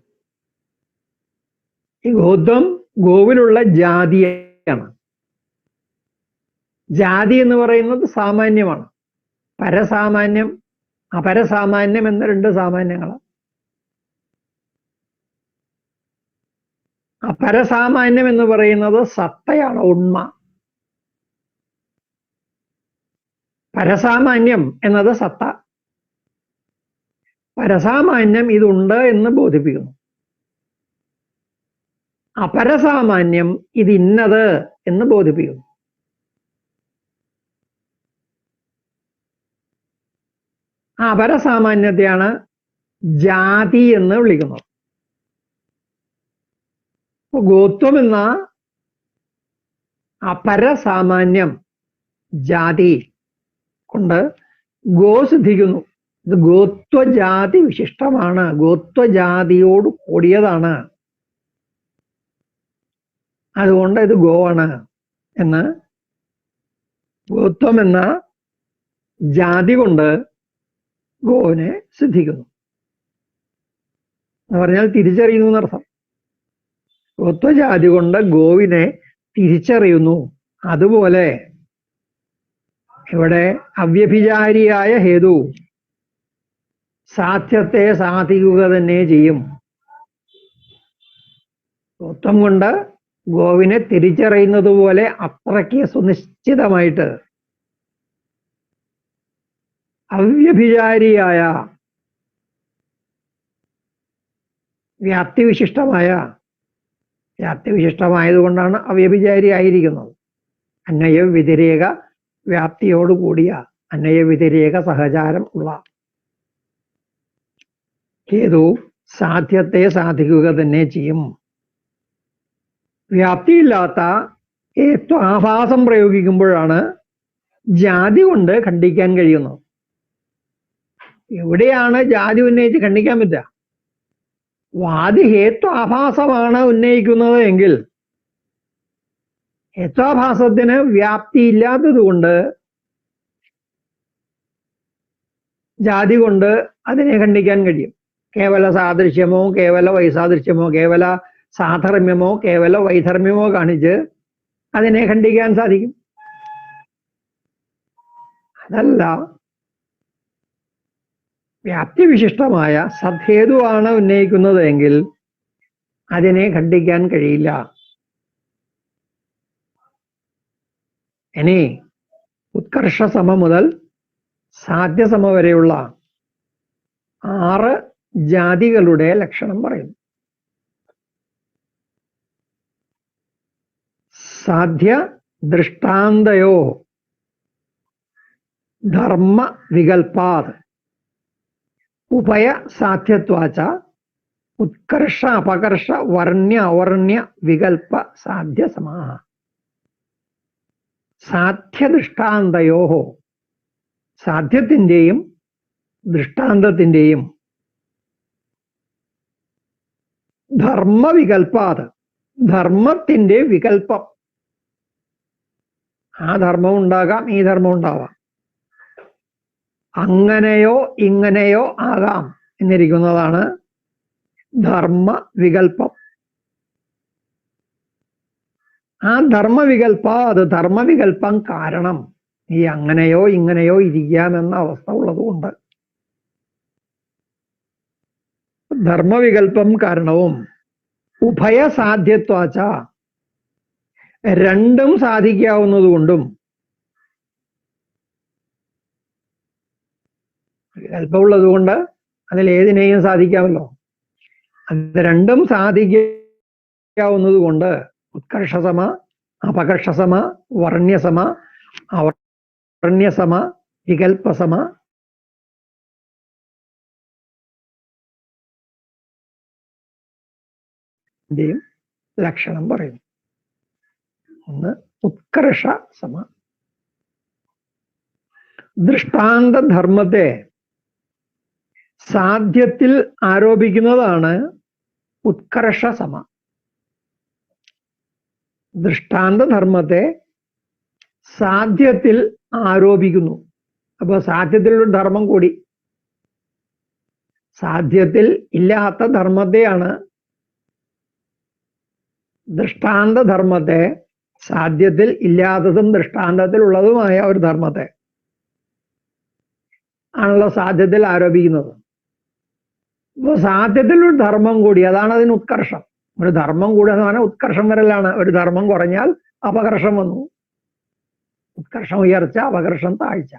ഈ ഗോത്വം ഗോവിലുള്ള ജാതിയാണ്. ജാതി എന്ന് പറയുന്നത് സാമാന്യമാണ്. പരസാമാന്യം അപരസാമാന്യം എന്ന രണ്ട് സാമാന്യങ്ങളാണ്. അപരസാമാന്യം എന്ന് പറയുന്നത് സത്തയാണ്, ഉണ്മ. പരസാമാന്യം എന്നത് സത്ത. പരസാമാന്യം ഇതുണ്ട് എന്ന് ബോധിപ്പിക്കുന്നു. അപരസാമാന്യം ഇത് ഇന്നത് എന്ന് ബോധിപ്പിക്കുന്നു. ആ അപരസാമാന്യത്തെയാണ് ജാതി എന്ന് വിളിക്കുന്നത്. ഗോത്വം എന്ന അപരസാമാന്യം ജാതി കൊണ്ട് ഗോ സിദ്ധിക്കുന്നു. ഇത് ഗോത്വജാതി വിശിഷ്ടമാണ്, ഗോത്വജാതിയോട് കൂടിയതാണ്, അതുകൊണ്ട് ഇത് ഗോ ആണ് എന്ന് ഗോത്വം എന്ന ജാതി കൊണ്ട് ഗോവിനെ സിദ്ധിക്കുന്നു എന്ന് പറഞ്ഞാൽ തിരിച്ചറിയുന്നു എന്നർത്ഥം. ഗോത്വജാതി കൊണ്ട് ഗോവിനെ തിരിച്ചറിയുന്നു. അതുപോലെ ഇവിടെ അവ്യഭിചാരിയായ ഹേതു സാധ്യത്തെ സാധിക്കുക തന്നെ ചെയ്യും. സ്വത്വം കൊണ്ട് ഗോവിനെ തിരിച്ചറിയുന്നത് പോലെ അത്രയ്ക്ക് സുനിശ്ചിതമായിട്ട് അവ്യഭിചാരിയായ വ്യാപ്തിവിശിഷ്ടമായതുകൊണ്ടാണ് അവ്യഭിചാരി ആയിരിക്കുന്നത്. അന്വയ വ്യതിരേക വ്യാപ്തിയോടുകൂടിയ അന്വയ വ്യതിരേക സഹചാരം ഉള്ള ഹേതു സാധ്യത്തെ സാധിക്കുക തന്നെ ചെയ്യും. വ്യാപ്തിയില്ലാത്ത ഏത്വാഭാസം പ്രയോഗിക്കുമ്പോഴാണ് ജാതി കൊണ്ട് ഖണ്ഡിക്കാൻ കഴിയുന്നത്. എവിടെയാണ് ജാതി ഉന്നയിച്ച് ഖണ്ഡിക്കാൻ പറ്റുക? വാദി ഹേത്വാഭാസമാണ് ഉന്നയിക്കുന്നത് എങ്കിൽ ഹേത്വാഭാസത്തിന് വ്യാപ്തി ഇല്ലാത്തത് കൊണ്ട് ജാതി കൊണ്ട് അതിനെ ഖണ്ഡിക്കാൻ കഴിയും. കേവല സാദൃശ്യമോ കേവല വൈസാദൃശ്യമോ കേവല സാധർമ്യമോ കേവല വൈധർമ്യമോ കാണിച്ച് അതിനെ ഖണ്ഡിക്കാൻ സാധിക്കും. അതല്ല, വ്യാപ്തിവിശിഷ്ടമായ സദ്ഹേതുവാണ് ഉന്നയിക്കുന്നത് എങ്കിൽ അതിനെ ഖണ്ഡിക്കാൻ കഴിയില്ല. ഇനി ഉത്കർഷസമ മുതൽ സാധ്യസമ വരെയുള്ള 6 ജാതികളുടെ ലക്ഷണം പറയുന്നു. സാധ്യ ദൃഷ്ടാന്തയോ ധർമ്മ വികൽപാത് ഉഭയ സാധ്യത്വാച ഉത്കർഷ അപകർഷ വർണ്യ അവർണ്യ വികൽപ്പ സാധ്യസമാ. സാധ്യദൃഷ്ടാന്തയോ സാധ്യത്തിൻ്റെയും ദൃഷ്ടാന്തത്തിൻ്റെയും ധർമ്മവികൽപാത് ധർമ്മത്തിൻ്റെ വികൽപ്പം. ആ ധർമ്മം ഉണ്ടാകാം, ഈ ധർമ്മം ഉണ്ടാവാം, അങ്ങനെയോ ഇങ്ങനെയോ ആകാം എന്നിരിക്കുന്നതാണ് ധർമ്മ വികൽപ്പം. ആ ധർമ്മവികൽപാത് ധർമ്മവികൽപ്പം കാരണം ഈ അങ്ങനെയോ ഇങ്ങനെയോ ഇരിക്കാമെന്ന അവസ്ഥ ഉള്ളതുകൊണ്ട് ധർമ്മവികൽപ്പം കാരണവും ഉഭയസാധ്യത്വാച രണ്ടും സാധിക്കാവുന്നതുകൊണ്ടും വികല്പമുള്ളത് കൊണ്ട് അതിലേതിനെയും സാധിക്കാമല്ലോ. അത് രണ്ടും സാധിക്കാവുന്നത് കൊണ്ട് ഉത്കർഷസമ അപകർഷസമ വർണ്യസമ അവർണ്യസമ വികൽപ്പസമ ലക്ഷണം പറയുന്നു. ഒന്ന് ഉത്കർഷ സമ. ദൃഷ്ടാന്ത ധർമ്മത്തെ സാധ്യത്തിൽ ആരോപിക്കുന്നതാണ് ഉത്കർഷ സമ. ദൃഷ്ടാന്ത ധർമ്മത്തെ സാധ്യത്തിൽ ആരോപിക്കുന്നു. അപ്പൊ സാധ്യത്തിലൊരു ധർമ്മം കൂടി. സാധ്യത്തിൽ ഇല്ലാത്ത ധർമ്മത്തെയാണ് ദൃഷ്ടാന്ത ധർമ്മത്തെ സാധ്യത്തിൽ ഇല്ലാത്തതും ദൃഷ്ടാന്തത്തിൽ ഉള്ളതുമായ ഒരു ധർമ്മത്തെ ആണല്ലോ സാധ്യത്തിൽ ആരോപിക്കുന്നത്. അപ്പൊ സാധ്യത്തിൽ ഒരു ധർമ്മം കൂടി, അതാണ് അതിന് ഉത്കർഷം. ഒരു ധർമ്മം കൂടി എന്ന് പറഞ്ഞാൽ ഉത്കർഷം വരലാണ്. ഒരു ധർമ്മം കുറഞ്ഞാൽ അപകർഷം വന്നു. ഉത്കർഷം ഉയർച്ച, അപകർഷം താഴ്ച.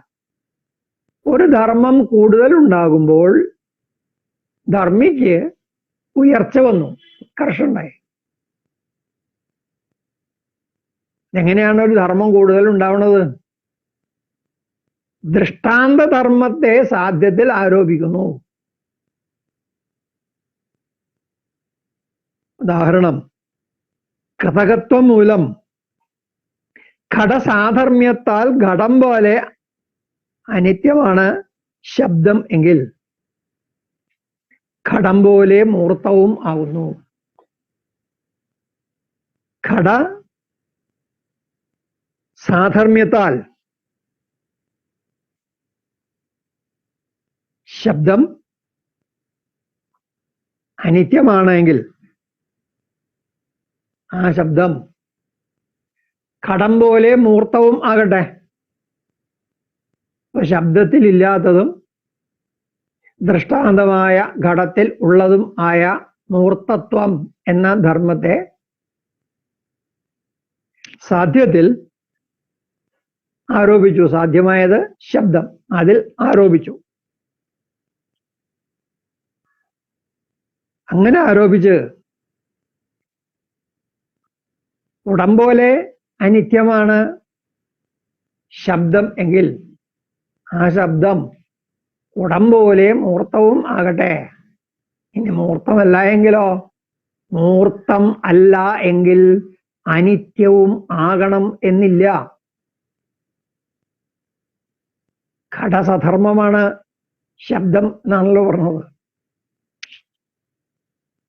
ഒരു ധർമ്മം കൂടുതൽ ഉണ്ടാകുമ്പോൾ ധർമ്മിക്ക് ഉയർച്ച വന്നു, ഉത്കർഷം ഉണ്ടായി. എങ്ങനെയാണ് ഒരു ധർമ്മം കൂടുതൽ ഉണ്ടാവുന്നത്? ദൃഷ്ടാന്ത ധർമ്മത്തെ സാധ്യത്തിൽ ആരോപിക്കുന്നു. ഉദാഹരണം, കൃതകത്വം മൂലം ഘടസാധർമ്മ്യത്താൽ ഘടം പോലെ അനിത്യമാണ് ശബ്ദം എങ്കിൽ ഘടം പോലെ മൂർത്തവും ആകുന്നു. ഘട സാധർമ്മ്യത്താൽ ശബ്ദം അനിത്യമാണെങ്കിൽ ആ ശബ്ദം ഘടം പോലെ മൂർത്തവും ആകട്ടെ. ശബ്ദത്തിൽ ഇല്ലാത്തതും ദൃഷ്ടാന്തമായ ഘടത്തിൽ ഉള്ളതും ആയ മൂർത്തത്വം എന്ന ധർമ്മത്തെ സാധ്യത്തിൽ ആരോപിച്ചു. സാധ്യമായത് ശബ്ദം, അതിൽ ആരോപിച്ചു. അങ്ങനെ ആരോപിച്ച് ഉടമ്പോലെ അനിത്യമാണ് ശബ്ദം എങ്കിൽ ആ ശബ്ദം ഉടമ്പോലെ മൂർത്തവും ആകട്ടെ. ഇനി മൂർത്തമല്ല എങ്കിലോ? മൂർത്തം അല്ല എങ്കിൽ അനിത്യവും ആകണം എന്നില്ല. ഘടസധർമ്മമാണ് ശബ്ദം എന്നാണല്ലോ പറഞ്ഞത്.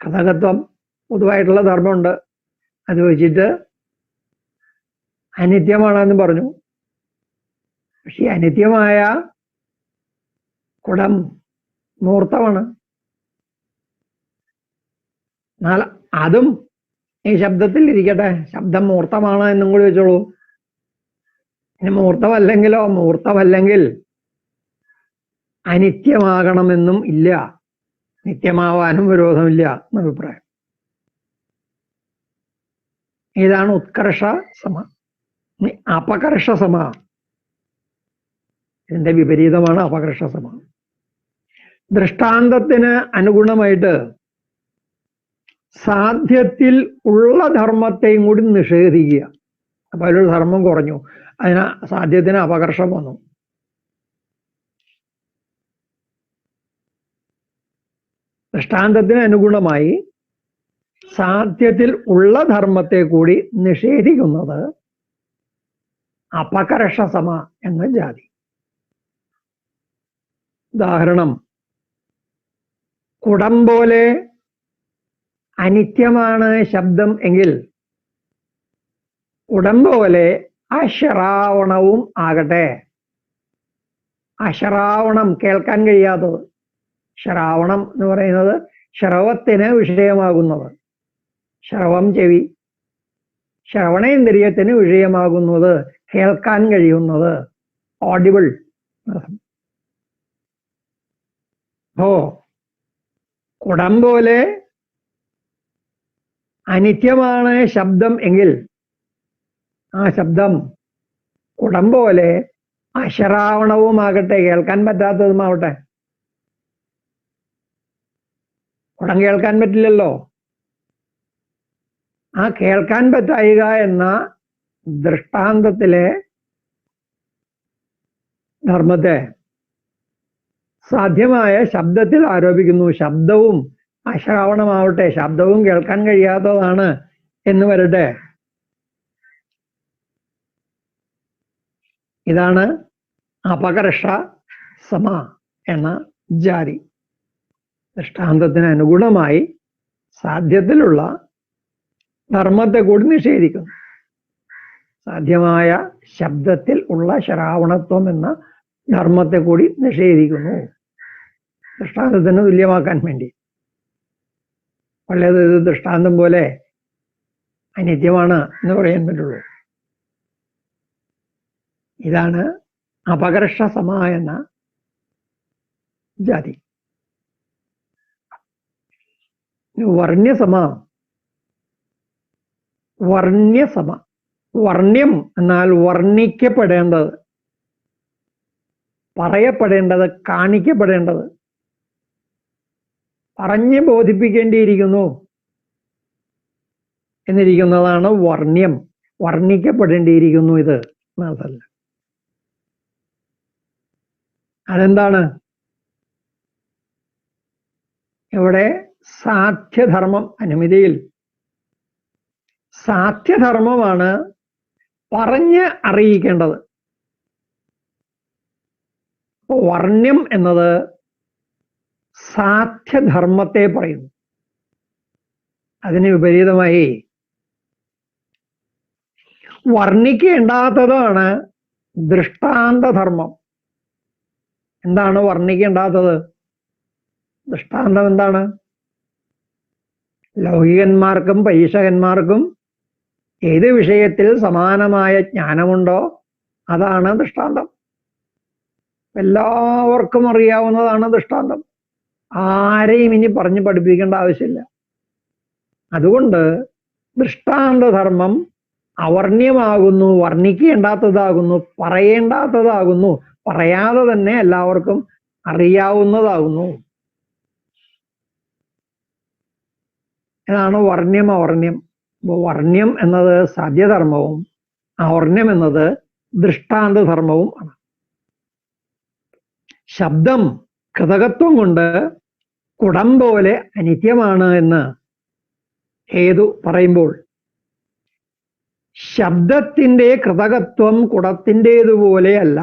ഘടകത്വം പൊതുവായിട്ടുള്ള ധർമ്മമുണ്ട്, അത് വെച്ചിട്ട് അനിത്യമാണെന്ന് പറഞ്ഞു. പക്ഷെ അനിത്യമായ കുടം മൂർത്തമാണ്. എന്നാൽ അതും ഈ ശബ്ദത്തിൽ ഇരിക്കട്ടെ, ശബ്ദം മൂർത്തമാണ് എന്നും കൂടി വെച്ചോളൂ. ഇനി മൂർത്തമല്ലെങ്കിലോ? മൂർത്തമല്ലെങ്കിൽ അനിത്യമാകണമെന്നും ഇല്ല, നിത്യമാവാനും വിരോധമില്ല എന്ന അഭിപ്രായം. ഇതാണ് ഉത്കർഷ സമ. അപകർഷ സമ, ഇതിന്റെ വിപരീതമാണ് അപകർഷ സമ. ദൃഷ്ടാന്തത്തിന് അനുഗുണമായിട്ട് സാധ്യത്തിൽ ഉള്ള ധർമ്മത്തെയും കൂടി നിഷേധിക്കുക. അപ്പൊ അതിലൊരു ധർമ്മം കുറഞ്ഞു, അതിന് സാധ്യത്തിന് അപകർഷം വന്നു. ദൃഷ്ടാന്തത്തിന് അനുഗുണമായി സാധ്യത്തിൽ ഉള്ള ധർമ്മത്തെ കൂടി നിഷേധിക്കുന്നത് അപകർഷസമ എന്ന ജാതി. ഉദാഹരണം, കുടം പോലെ അനിത്യമാണ് ശബ്ദം എങ്കിൽ കുടം പോലെ അശ്രാവണവും ആകട്ടെ. അശ്രാവണം, കേൾക്കാൻ കഴിയാത്തത്. ശ്രവണം എന്ന് പറയുന്നത് ശ്രവത്തിന് വിഷയമാകുന്നത്. ശ്രവം ചെവി, ശ്രവണേന്ദ്രിയത്തിന് വിഷയമാകുന്നത്, കേൾക്കാൻ കഴിയുന്നത്, ഓഡിബിൾ. ഓ, കുടം പോലെ അനിത്യമാണ് ശബ്ദം എങ്കിൽ ആ ശബ്ദം കുടം പോലെ അശ്രാവണവുമാകട്ടെ, കേൾക്കാൻ പറ്റാത്തതുമാവട്ടെ. കുടം കേൾക്കാൻ പറ്റില്ലല്ലോ. ആ കേൾക്കാൻ പറ്റായിക എന്ന ദൃഷ്ടാന്തത്തിലെ ധർമ്മത്തെ സാധ്യമായ ശബ്ദത്തിൽ ആരോപിക്കുന്നു. ശബ്ദവും അശ്രാവണമാവട്ടെ, ശബ്ദവും കേൾക്കാൻ കഴിയാത്തതാണ് എന്ന് വരട്ടെ. ഇതാണ് അപകർഷ സമ എന്ന ജാതി. ദൃഷ്ടാന്തത്തിന് അനുഗുണമായി സാധ്യത്തിലുള്ള ധർമ്മത്തെ കൂടി നിഷേധിക്കുന്നു. സാധ്യമായ ശബ്ദത്തിൽ ഉള്ള ശ്രാവണത്വം എന്ന ധർമ്മത്തെ കൂടി നിഷേധിക്കുന്നു, ദൃഷ്ടാന്തത്തിന് തുല്യമാക്കാൻ വേണ്ടി. വളരെ ഇത് ദൃഷ്ടാന്തം പോലെ അനിത്യമാണ് എന്ന് പറയാൻ പറ്റുള്ളൂ. ഇതാണ് അപകർഷ സമ എന്ന ജാതി. വർണ്യസമ. വർണ്യസമ, വർണ്യം എന്നാൽ വർണ്ണിക്കപ്പെടേണ്ടത്, പറയപ്പെടേണ്ടത്, കാണിക്കപ്പെടേണ്ടത്, പറഞ്ഞ് ബോധിപ്പിക്കേണ്ടിയിരിക്കുന്നു എന്നിരിക്കുന്നതാണ് വർണ്യം. വർണ്ണിക്കപ്പെടേണ്ടിയിരിക്കുന്നു ഇത് എന്നർത്ഥമല്ല. അതെന്താണ്? ഇവിടെ സാധ്യധർമ്മം, അനുമതിയിൽ സാധ്യധർമ്മമാണ് പറഞ്ഞ് അറിയിക്കേണ്ടത്. അപ്പോൾ വർണ്യം എന്നത് സാധ്യധർമ്മത്തെ പറയുന്നു. അതിന് വിപരീതമായി വർണ്ണിക്കേണ്ടാത്തതാണ് ദൃഷ്ടാന്തധർമ്മം. എന്താണ് വർണ്ണിക്കേണ്ടാത്തത്? ദൃഷ്ടാന്തം എന്താണ്? ലൗകികന്മാർക്കും പരീക്ഷകന്മാർക്കും ഏത് വിഷയത്തിൽ സമാനമായ ജ്ഞാനമുണ്ടോ അതാണ് ദൃഷ്ടാന്തം. എല്ലാവർക്കും അറിയാവുന്നതാണ് ദൃഷ്ടാന്തം. ആരെയും ഇനി പറഞ്ഞു പഠിപ്പിക്കേണ്ട ആവശ്യമില്ല. അതുകൊണ്ട് ദൃഷ്ടാന്തധർമ്മം അവർണ്യമാകുന്നു, വർണ്ണിക്കേണ്ടാത്തതാകുന്നു, പറയേണ്ടാത്തതാകുന്നു, പറയാതെ തന്നെ എല്ലാവർക്കും അറിയാവുന്നതാകുന്നു. ഇതാണ് വർണ്യം അവർണ്യം. വർണ്യം എന്നത് സാധ്യധർമ്മവും അവർണ്യം എന്നത് ദൃഷ്ടാന്തധർമ്മവും ആണ്. ശബ്ദം കൃതകത്വം കൊണ്ട് കുടം പോലെ അനിത്യമാണ് എന്ന് ഹേതു പറയുമ്പോൾ ശബ്ദത്തിന്റെ കൃതകത്വം കുടത്തിൻ്റെതുപോലെയല്ല.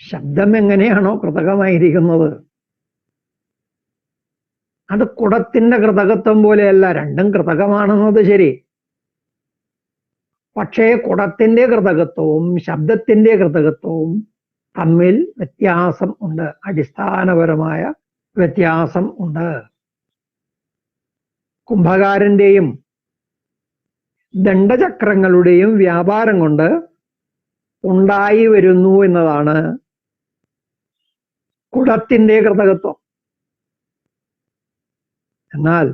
ശബ്ദം എങ്ങനെയാണോ കൃതകമായിരിക്കുന്നത് അത് കുടത്തിന്റെ കൃതകത്വം പോലെയല്ല. രണ്ടും കൃതകമാണെന്നത് ശരി, പക്ഷേ കുടത്തിന്റെ കൃതകത്വവും ശബ്ദത്തിന്റെ കൃതകത്വവും തമ്മിൽ വ്യത്യാസം ഉണ്ട്, അടിസ്ഥാനപരമായ വ്യത്യാസം ഉണ്ട്. കുംഭകാരന്റെയും ദണ്ഡചക്രങ്ങളുടെയും വ്യാപാരം കൊണ്ട് ഉണ്ടായി വരുന്നു എന്നതാണ് കുടത്തിന്റെ കൃതകത്വം. എന്നാൽ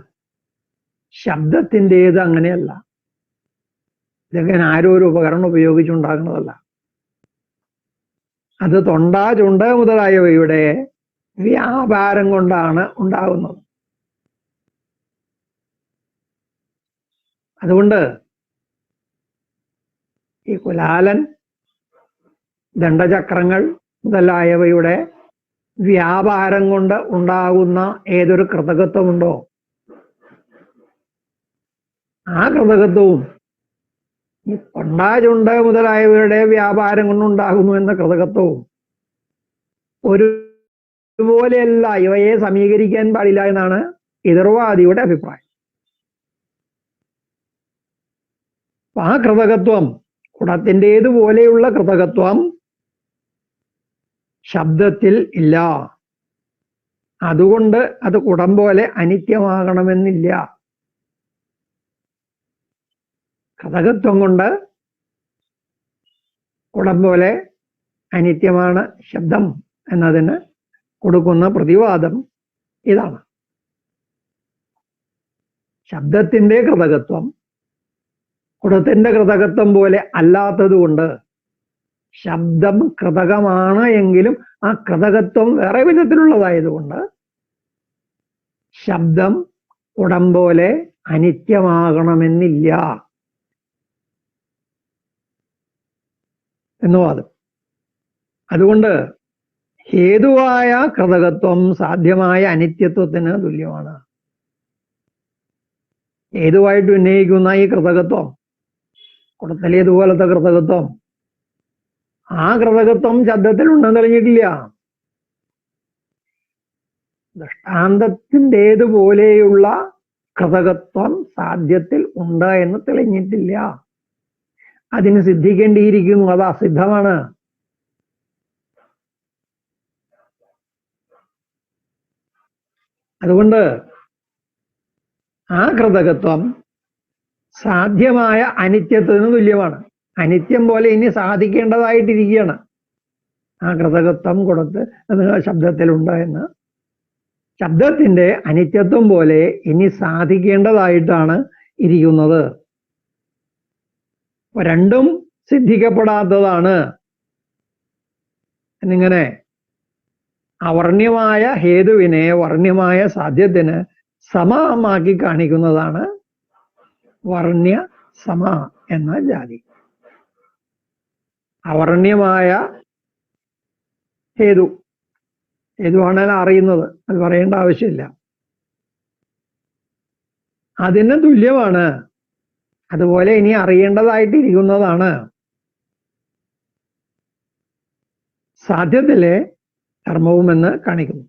ശബ്ദത്തിൻ്റെത് അങ്ങനെയല്ല. ഇതൊക്കെ ആരോ ഒരു ഉപകരണം ഉപയോഗിച്ചുണ്ടാകുന്നതല്ല. അത് തൊണ്ട, ചുണ്ട് മുതലായവയുടെ വ്യാപാരം കൊണ്ടാണ് ഉണ്ടാകുന്നത്. അതുകൊണ്ട് ഈ കുലാലൻ, ദണ്ഡചക്രങ്ങൾ മുതലായവയുടെ വ്യാപാരം കൊണ്ട് ഉണ്ടാകുന്ന ഏതൊരു കൃതകത്വമുണ്ടോ ആ കൃതകത്വവും ഈ തൊണ്ട, ചുണ്ട് മുതലായവയുടെ വ്യാപാരം കൊണ്ടുണ്ടാകുന്നു എന്ന കൃതകത്വവും ഒരുപോലെയല്ല. ഇവയെ സമീകരിക്കാൻ പാടില്ല എന്നാണ് എതിർവാദിയുടെ അഭിപ്രായം. ആ കൃതകത്വം, കുടത്തിൻ്റെതുപോലെയുള്ള കൃതകത്വം ശബ്ദത്തിൽ ഇല്ല. അതുകൊണ്ട് അത് കുടം പോലെ അനിത്യമാകണമെന്നില്ല. കൃതകത്വം കൊണ്ട് കുടം പോലെ അനിത്യമാണ് ശബ്ദം എന്നതിന് കൊടുക്കുന്ന പ്രതിവാദം ഇതാണ്. ശബ്ദത്തിന്റെ കൃതകത്വം കുടത്തിന്റെ കൃതകത്വം പോലെ അല്ലാത്തത് കൊണ്ട് ശബ്ദം കൃതകമാണ് എങ്കിലും ആ കൃതകത്വം വേറെ വിധത്തിലുള്ളതായതുകൊണ്ട് ശബ്ദം കുടം പോലെ അനിത്യമാകണമെന്നില്ല എന്ന് വാദം. അതുകൊണ്ട് ഹേതുവായ കൃതകത്വം സാധ്യമായ അനിത്യത്വത്തിന് തുല്യമാണ്. ഹേതുവായിട്ട് ഉന്നയിക്കുന്ന ഈ കൃതകത്വം, കുടത്തിലേതുപോലത്തെ കൃതകത്വം, ആ കൃതകത്വം ശബ്ദത്തിലുണ്ടെന്ന് തെളിഞ്ഞിട്ടില്ല. ദൃഷ്ടാന്തത്തിൻ്റെതുപോലെയുള്ള കൃതകത്വം സാധ്യത്തിൽ ഉണ്ട് എന്ന് തെളിഞ്ഞിട്ടില്ല. അതിന് സിദ്ധിക്കേണ്ടിയിരിക്കുന്നു, അത് അസിദ്ധമാണ്. അതുകൊണ്ട് ആ കൃതകത്വം സാധ്യമായ അനിത്യത്വത്തിന് തുല്യമാണ്. അനിത്യം പോലെ ഇനി സാധിക്കേണ്ടതായിട്ടിരിക്കുകയാണ്. ആ കൃതകത്വം കൊടുത്ത് ശബ്ദത്തിലുണ്ട് എന്ന് ശബ്ദത്തിന്റെ അനിത്യത്വം പോലെ ഇനി സാധിക്കേണ്ടതായിട്ടാണ് ഇരിക്കുന്നത്. രണ്ടും സിദ്ധിക്കപ്പെടാത്തതാണ് എന്നിങ്ങനെ അവർണ്യമായ ഹേതുവിനെ വർണ്യമായ സാധ്യത്തിന് സമമാക്കി കാണിക്കുന്നതാണ് വർണ്യ സമ എന്ന ജാതി. അവർണ്യമായ ഹേതു, ഹേതുവാണല്ലോ അറിയുന്നത്, അത് പറയേണ്ട ആവശ്യമില്ല, അതിന് തുല്യമാണ്. അതുപോലെ ഇനി അറിയേണ്ടതായിട്ടിരിക്കുന്നതാണ് സാധ്യത്തിലെ ധർമ്മവുമെന്ന് കാണിക്കുന്നു.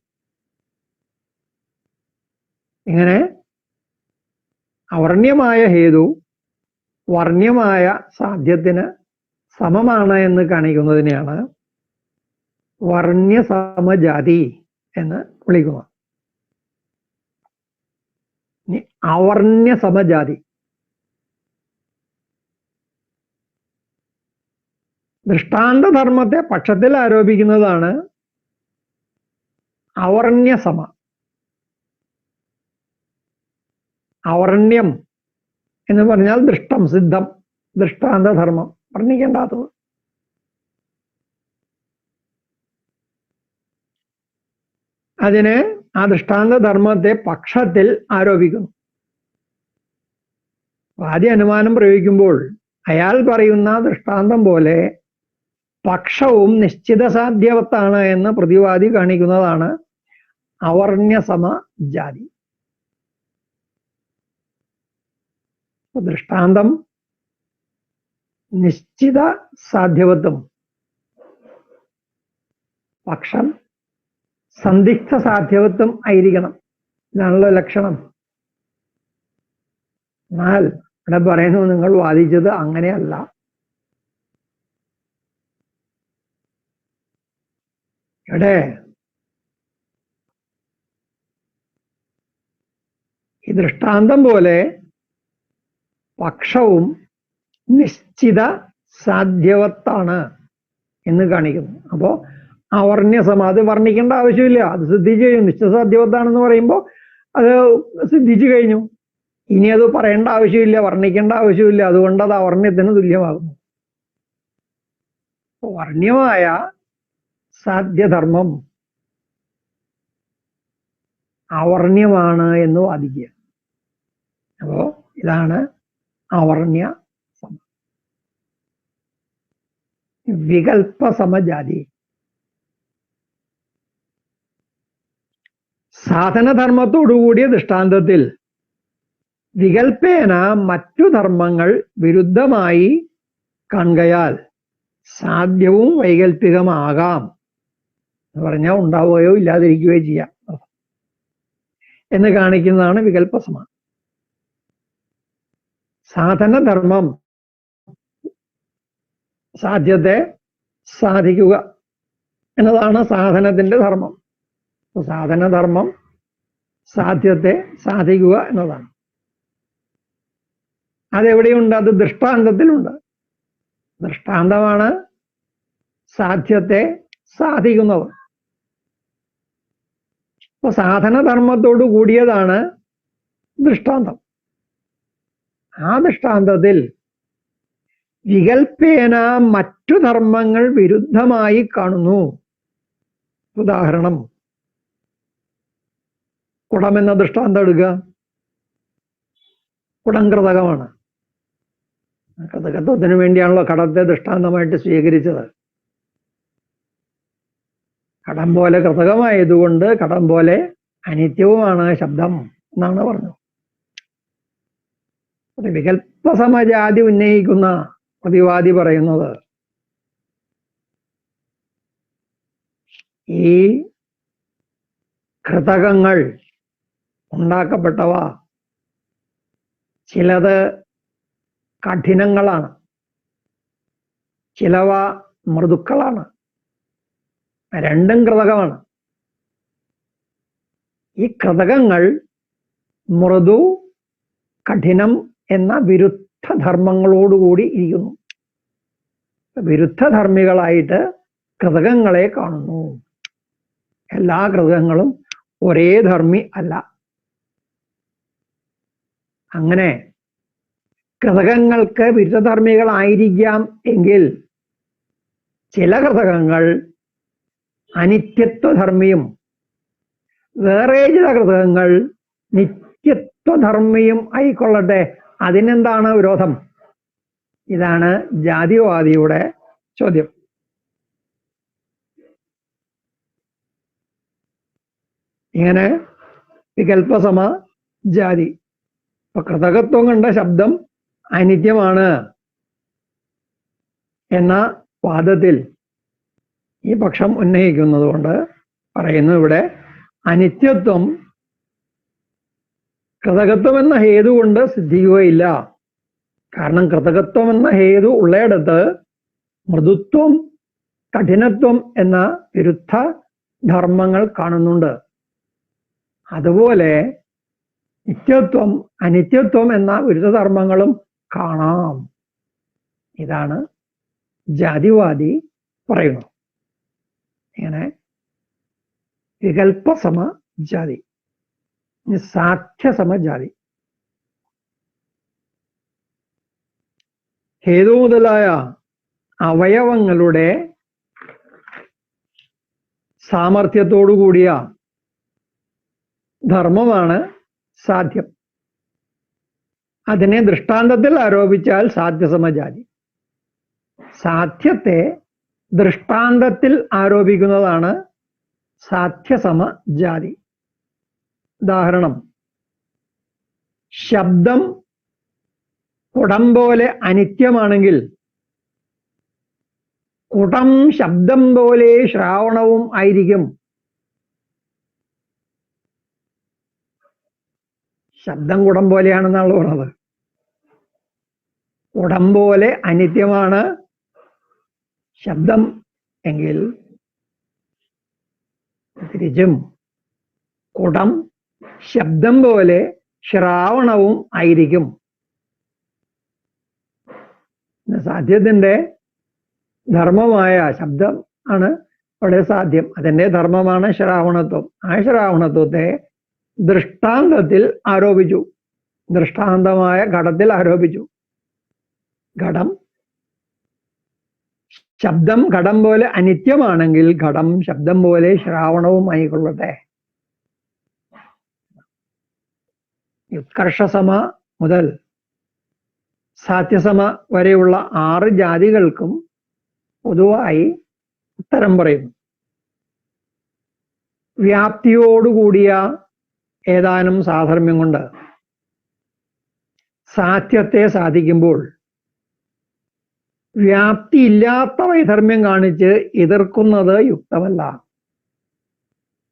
ഇങ്ങനെ അവർണ്യമായ ഹേതു വർണ്യമായ സാധ്യത്തിന് സമമാണ് എന്ന് കാണിക്കുന്നതിനെയാണ് വർണ്യസമജാതി എന്ന് വിളിക്കുന്നത്. അവർണ്യസമജാതി, ദൃഷ്ടാന്തധർമ്മത്തെ പക്ഷത്തിൽ ആരോപിക്കുന്നതാണ് അവർണ്യസമ. അവർണ്യം എന്ന് പറഞ്ഞാൽ ദൃഷ്ടം, സിദ്ധം, ദൃഷ്ടാന്തധർമ്മം, വർണ്ണിക്കേണ്ടാത്തത്. അതിന് ആ ദൃഷ്ടാന്തധർമ്മത്തെ പക്ഷത്തിൽ ആരോപിക്കുന്നു. ആദ്യ അനുമാനം പ്രയോഗിക്കുമ്പോൾ അയാൾ പറയുന്ന ദൃഷ്ടാന്തം പോലെ പക്ഷവും നിശ്ചിത സാധ്യവത്താണ് എന്ന് പ്രതിവാദി കാണിക്കുന്നതാണ് അവർണ്യസമ ജാതി. ദൃഷ്ടാന്തം നിശ്ചിത സാധ്യവത്വം, പക്ഷം സന്ദിഗ്ധ സാധ്യവത്വം ആയിരിക്കണം. ഇതാണല്ലോ ലക്ഷണം. എന്നാൽ ഇവിടെ പറയുന്നു, നിങ്ങൾ വാദിച്ചത് അങ്ങനെയല്ല. ഇവിടെ ഈ ദൃഷ്ടാന്തം പോലെ പക്ഷവും നിശ്ചിത സാധ്യവത്താണ് എന്ന് കാണിക്കുന്നു. അപ്പോ അവർണ്യസമ, അത് വർണ്ണിക്കേണ്ട ആവശ്യമില്ല, അത് സിദ്ധിച്ചു കഴിഞ്ഞു. നിശ്ചിത സാധ്യവത്താണെന്ന് പറയുമ്പോൾ അത് സിദ്ധിച്ചു കഴിഞ്ഞു. ഇനി അത് പറയേണ്ട ആവശ്യമില്ല, വർണ്ണിക്കേണ്ട ആവശ്യമില്ല. അതുകൊണ്ട് അത് അവർണ്യത്തിന് തുല്യമാകുന്നു. വർണ്യമായ സാധ്യധർമ്മം അവർണ്യമാണ് എന്ന് വാദിക്കുക. അപ്പോ ഇതാണ് അവർണ്യ സമ. വികൽപ്പ സമജാതി. സാധനധർമ്മത്തോടുകൂടിയ ദൃഷ്ടാന്തത്തിൽ വികൽപ്പേന മറ്റു ധർമ്മങ്ങൾ വിരുദ്ധമായി കാണുകയാൽ സാധ്യവും വൈകൽപ്പികമാകാം എന്ന് പറഞ്ഞാൽ ഉണ്ടാവുകയോ ഇല്ലാതിരിക്കുകയോ ചെയ്യാം എന്ന് കാണിക്കുന്നതാണ് വികൽപ്പസമ. സാധനധർമ്മം സാധ്യത്തെ സാധിക്കുക എന്നതാണ് സാധനത്തിന്റെ ധർമ്മം. സാധനധർമ്മം സാധ്യത്തെ സാധിക്കുക എന്നതാണ്. അതെവിടെയുണ്ട്? അത് ദൃഷ്ടാന്തത്തിലുണ്ട്. ദൃഷ്ടാന്തമാണ് സാധ്യത്തെ സാധിക്കുന്നത്. അപ്പൊ സാധനധർമ്മത്തോടു കൂടിയതാണ് ദൃഷ്ടാന്തം. ആ ദൃഷ്ടാന്തത്തിൽ വികൽപ്പേന മറ്റു ധർമ്മങ്ങൾ വിരുദ്ധമായി കാണുന്നു. ഉദാഹരണം, കുടം എന്ന ദൃഷ്ടാന്തം എടുക്കുക. കുടം കൃതകമാണ്. കൃതകത്വത്തിന് വേണ്ടിയാണല്ലോ കടത്തെ ദൃഷ്ടാന്തമായിട്ട് സ്വീകരിച്ചത്. കടം പോലെ കൃതകമായതുകൊണ്ട് കടം പോലെ അനിത്യവുമാണ് ശബ്ദം എന്നാണ് പറഞ്ഞത്. വികൽപ്പസമജാതി ഉന്നയിക്കുന്ന പ്രതിവാദി പറയുന്നത് ഈ കൃതകങ്ങൾ ഉണ്ടാക്കപ്പെട്ടവ ചിലത് കഠിനങ്ങളാണ്, ചിലവ മൃദുക്കളാണ്. രണ്ടും കൃതകമാണ്. ഈ കൃതകങ്ങൾ മൃദു, കഠിനം എന്ന വിരുദ്ധ ധർമ്മങ്ങളോടുകൂടി ഇരിക്കുന്നു. വിരുദ്ധധർമ്മികളായിട്ട് കൃതകങ്ങളെ കാണുന്നു. എല്ലാ കൃതകങ്ങളും ഒരേ ധർമ്മി അല്ല. അങ്ങനെ കൃതകങ്ങൾക്ക് വിരുദ്ധധർമ്മികളായിരിക്കാം എങ്കിൽ ചില കൃതകങ്ങൾ അനിത്യത്വധർമ്മിയും വേറെ ചില കൃതകങ്ങൾ നിത്യത്വധർമ്മിയും ആയിക്കൊള്ളട്ടെ. അതിനെന്താണ് വിരോധം? ഇതാണ് ജാതിവാദിയുടെ ചോദ്യം. ഇങ്ങനെ വികൽപ്പസമ ജാതി. ഇപ്പൊ കൃതകത്വം കണ്ട ശബ്ദം അനിത്യമാണ് എന്ന വാദത്തിൽ ഈ പക്ഷം ഉന്നയിക്കുന്നത് കൊണ്ട് പറയുന്നു, ഇവിടെ അനിത്യത്വം കൃതകത്വം എന്ന ഹേതു കൊണ്ട് സിദ്ധിക്കുകയില്ല. കാരണം കൃതകത്വം എന്ന ഹേതു ഉള്ളയിടത്ത് മൃദുത്വം, കഠിനത്വം എന്ന വിരുദ്ധ ധർമ്മങ്ങൾ കാണുന്നുണ്ട്. അതുപോലെ നിത്യത്വം, അനിത്യത്വം എന്ന വിരുദ്ധ ധർമ്മങ്ങളും കാണാം. ഇതാണ് ജാതിവാദി പറയുന്നു. ഇങ്ങനെ വികല്പസമ ജാതി, സാധ്യസമജാതി. ഹേതു മുതലായ അവയവങ്ങളുടെ സാമർഥ്യത്തോടു കൂടിയ ധർമ്മമാണ് സാധ്യം. അതിനെ ദൃഷ്ടാന്തത്തിൽ ആരോപിച്ചാൽ സാധ്യസമജാതി. സാധ്യത്തെ ദൃഷ്ടാന്തത്തിൽ ആരോപിക്കുന്നതാണ് സാധ്യസമജാതി. ഉദാഹരണം, ശബ്ദം കുടം പോലെ അനിത്യമാണെങ്കിൽ കുടം ശബ്ദം പോലെ ശ്രാവണവും ആയിരിക്കും. ശബ്ദം കുടം പോലെയാണെന്നാണ് പറഞ്ഞത്. കുടം പോലെ അനിത്യമാണ് ശബ്ദം എങ്കിൽ തിരിച്ചും കുടം ശബ്ദം പോലെ ശ്രാവണവും ആയിരിക്കും. സാധ്യത്തിന്റെ ധർമ്മമായ ശബ്ദം ആണ് അവിടെ സാധ്യം. അതിന്റെ ധർമ്മമാണ് ശ്രാവണത്വം. ആ ശ്രാവണത്വത്തെ ദൃഷ്ടാന്തത്തിൽ ആരോപിച്ചു, ദൃഷ്ടാന്തമായ ഘടത്തിൽ ആരോപിച്ചു. ഘടം ശബ്ദം ഘടം പോലെ അനിത്യമാണെങ്കിൽ ഘടം ശബ്ദം പോലെ ശ്രാവണവും ആയിക്കൊള്ളട്ടെ. ഉത്കർഷസമ മുതൽ സാധ്യസമ വരെയുള്ള 6 ജാതികൾക്കും പൊതുവായി ഉത്തരം പറയുന്നു. വ്യാപ്തിയോടുകൂടിയ ഏതാനും സാധർമ്യം കൊണ്ട് സാധ്യത്തെ സാധിക്കുമ്പോൾ വ്യാപ്തിയില്ലാത്ത വൈധർമ്മ്യം കാണിച്ച് എതിർക്കുന്നത് യുക്തമല്ല.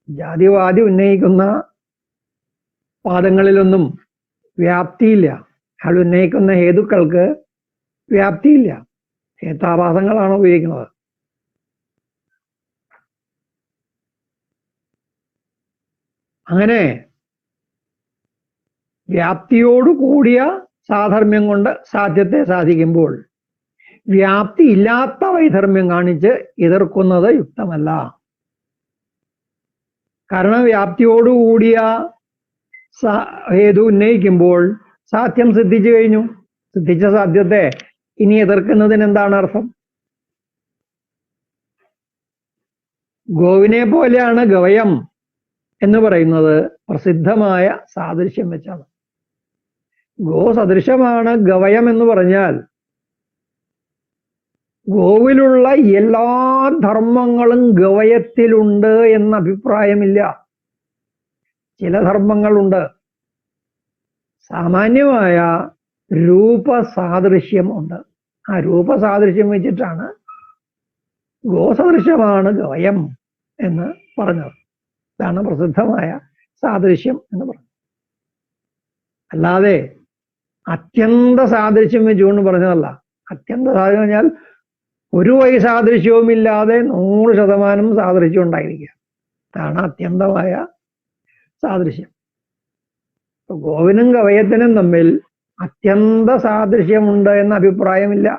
ജാതിവാദി ഉന്നയിക്കുന്ന വാദങ്ങളിലൊന്നും വ്യാപ്തിയില്ല. അയാൾ ഉന്നയിക്കുന്ന ഹേതുക്കൾക്ക് വ്യാപ്തിയില്ല. ഹേതാഭാസങ്ങളാണ് ഉപയോഗിക്കുന്നത്. അങ്ങനെ വ്യാപ്തിയോടു കൂടിയ സാധർമ്മ്യം കൊണ്ട് സാധ്യത്തെ സാധിക്കുമ്പോൾ വ്യാപ്തി ഇല്ലാത്ത വൈധർമ്മ്യം കാണിച്ച് എതിർക്കുന്നത് യുക്തമല്ല. കാരണം വ്യാപ്തിയോടുകൂടിയ ഹേതു ഉന്നയിക്കുമ്പോൾ സാധ്യം സിദ്ധിച്ചു കഴിഞ്ഞു. സിദ്ധിച്ച സാധ്യത്തെ ഇനി എതിർക്കുന്നതിന് എന്താണ് അർത്ഥം? ഗോവിനെ പോലെയാണ് ഗവയം എന്ന് പറയുന്നത് പ്രസിദ്ധമായ സാദൃശ്യം വെച്ചാണ്. ഗോ സദൃശമാണ് ഗവയം എന്ന് പറഞ്ഞാൽ ഗോവിലുള്ള എല്ലാ ധർമ്മങ്ങളും ഗവയത്തിലുണ്ട് എന്ന അഭിപ്രായമില്ല. ചില ധർമ്മങ്ങളുണ്ട്. സാമാന്യമായ രൂപസാദൃശ്യം ഉണ്ട്. ആ രൂപസാദൃശ്യം വെച്ചിട്ടാണ് ഗോസദൃശ്യമാണ് ഗവയം എന്ന് പറഞ്ഞത്. ഇതാണ് പ്രസിദ്ധമായ സാദൃശ്യം എന്ന് പറഞ്ഞത്. അല്ലാതെ അത്യന്ത സാദൃശ്യം വെച്ചുകൊണ്ട് പറഞ്ഞതല്ല. അത്യന്ത സാദൃശ്യം പറഞ്ഞാൽ ഒരു വൈസാദൃശ്യവും ഇല്ലാതെ 100% സാദൃശ്യം ഉണ്ടായിരിക്കുക. അതാണ് അത്യന്തമായ സാദൃശ്യം. ഗോവിനും ഗവയത്തിനും തമ്മിൽ അത്യന്ത സാദൃശ്യമുണ്ട് എന്ന അഭിപ്രായമില്ല.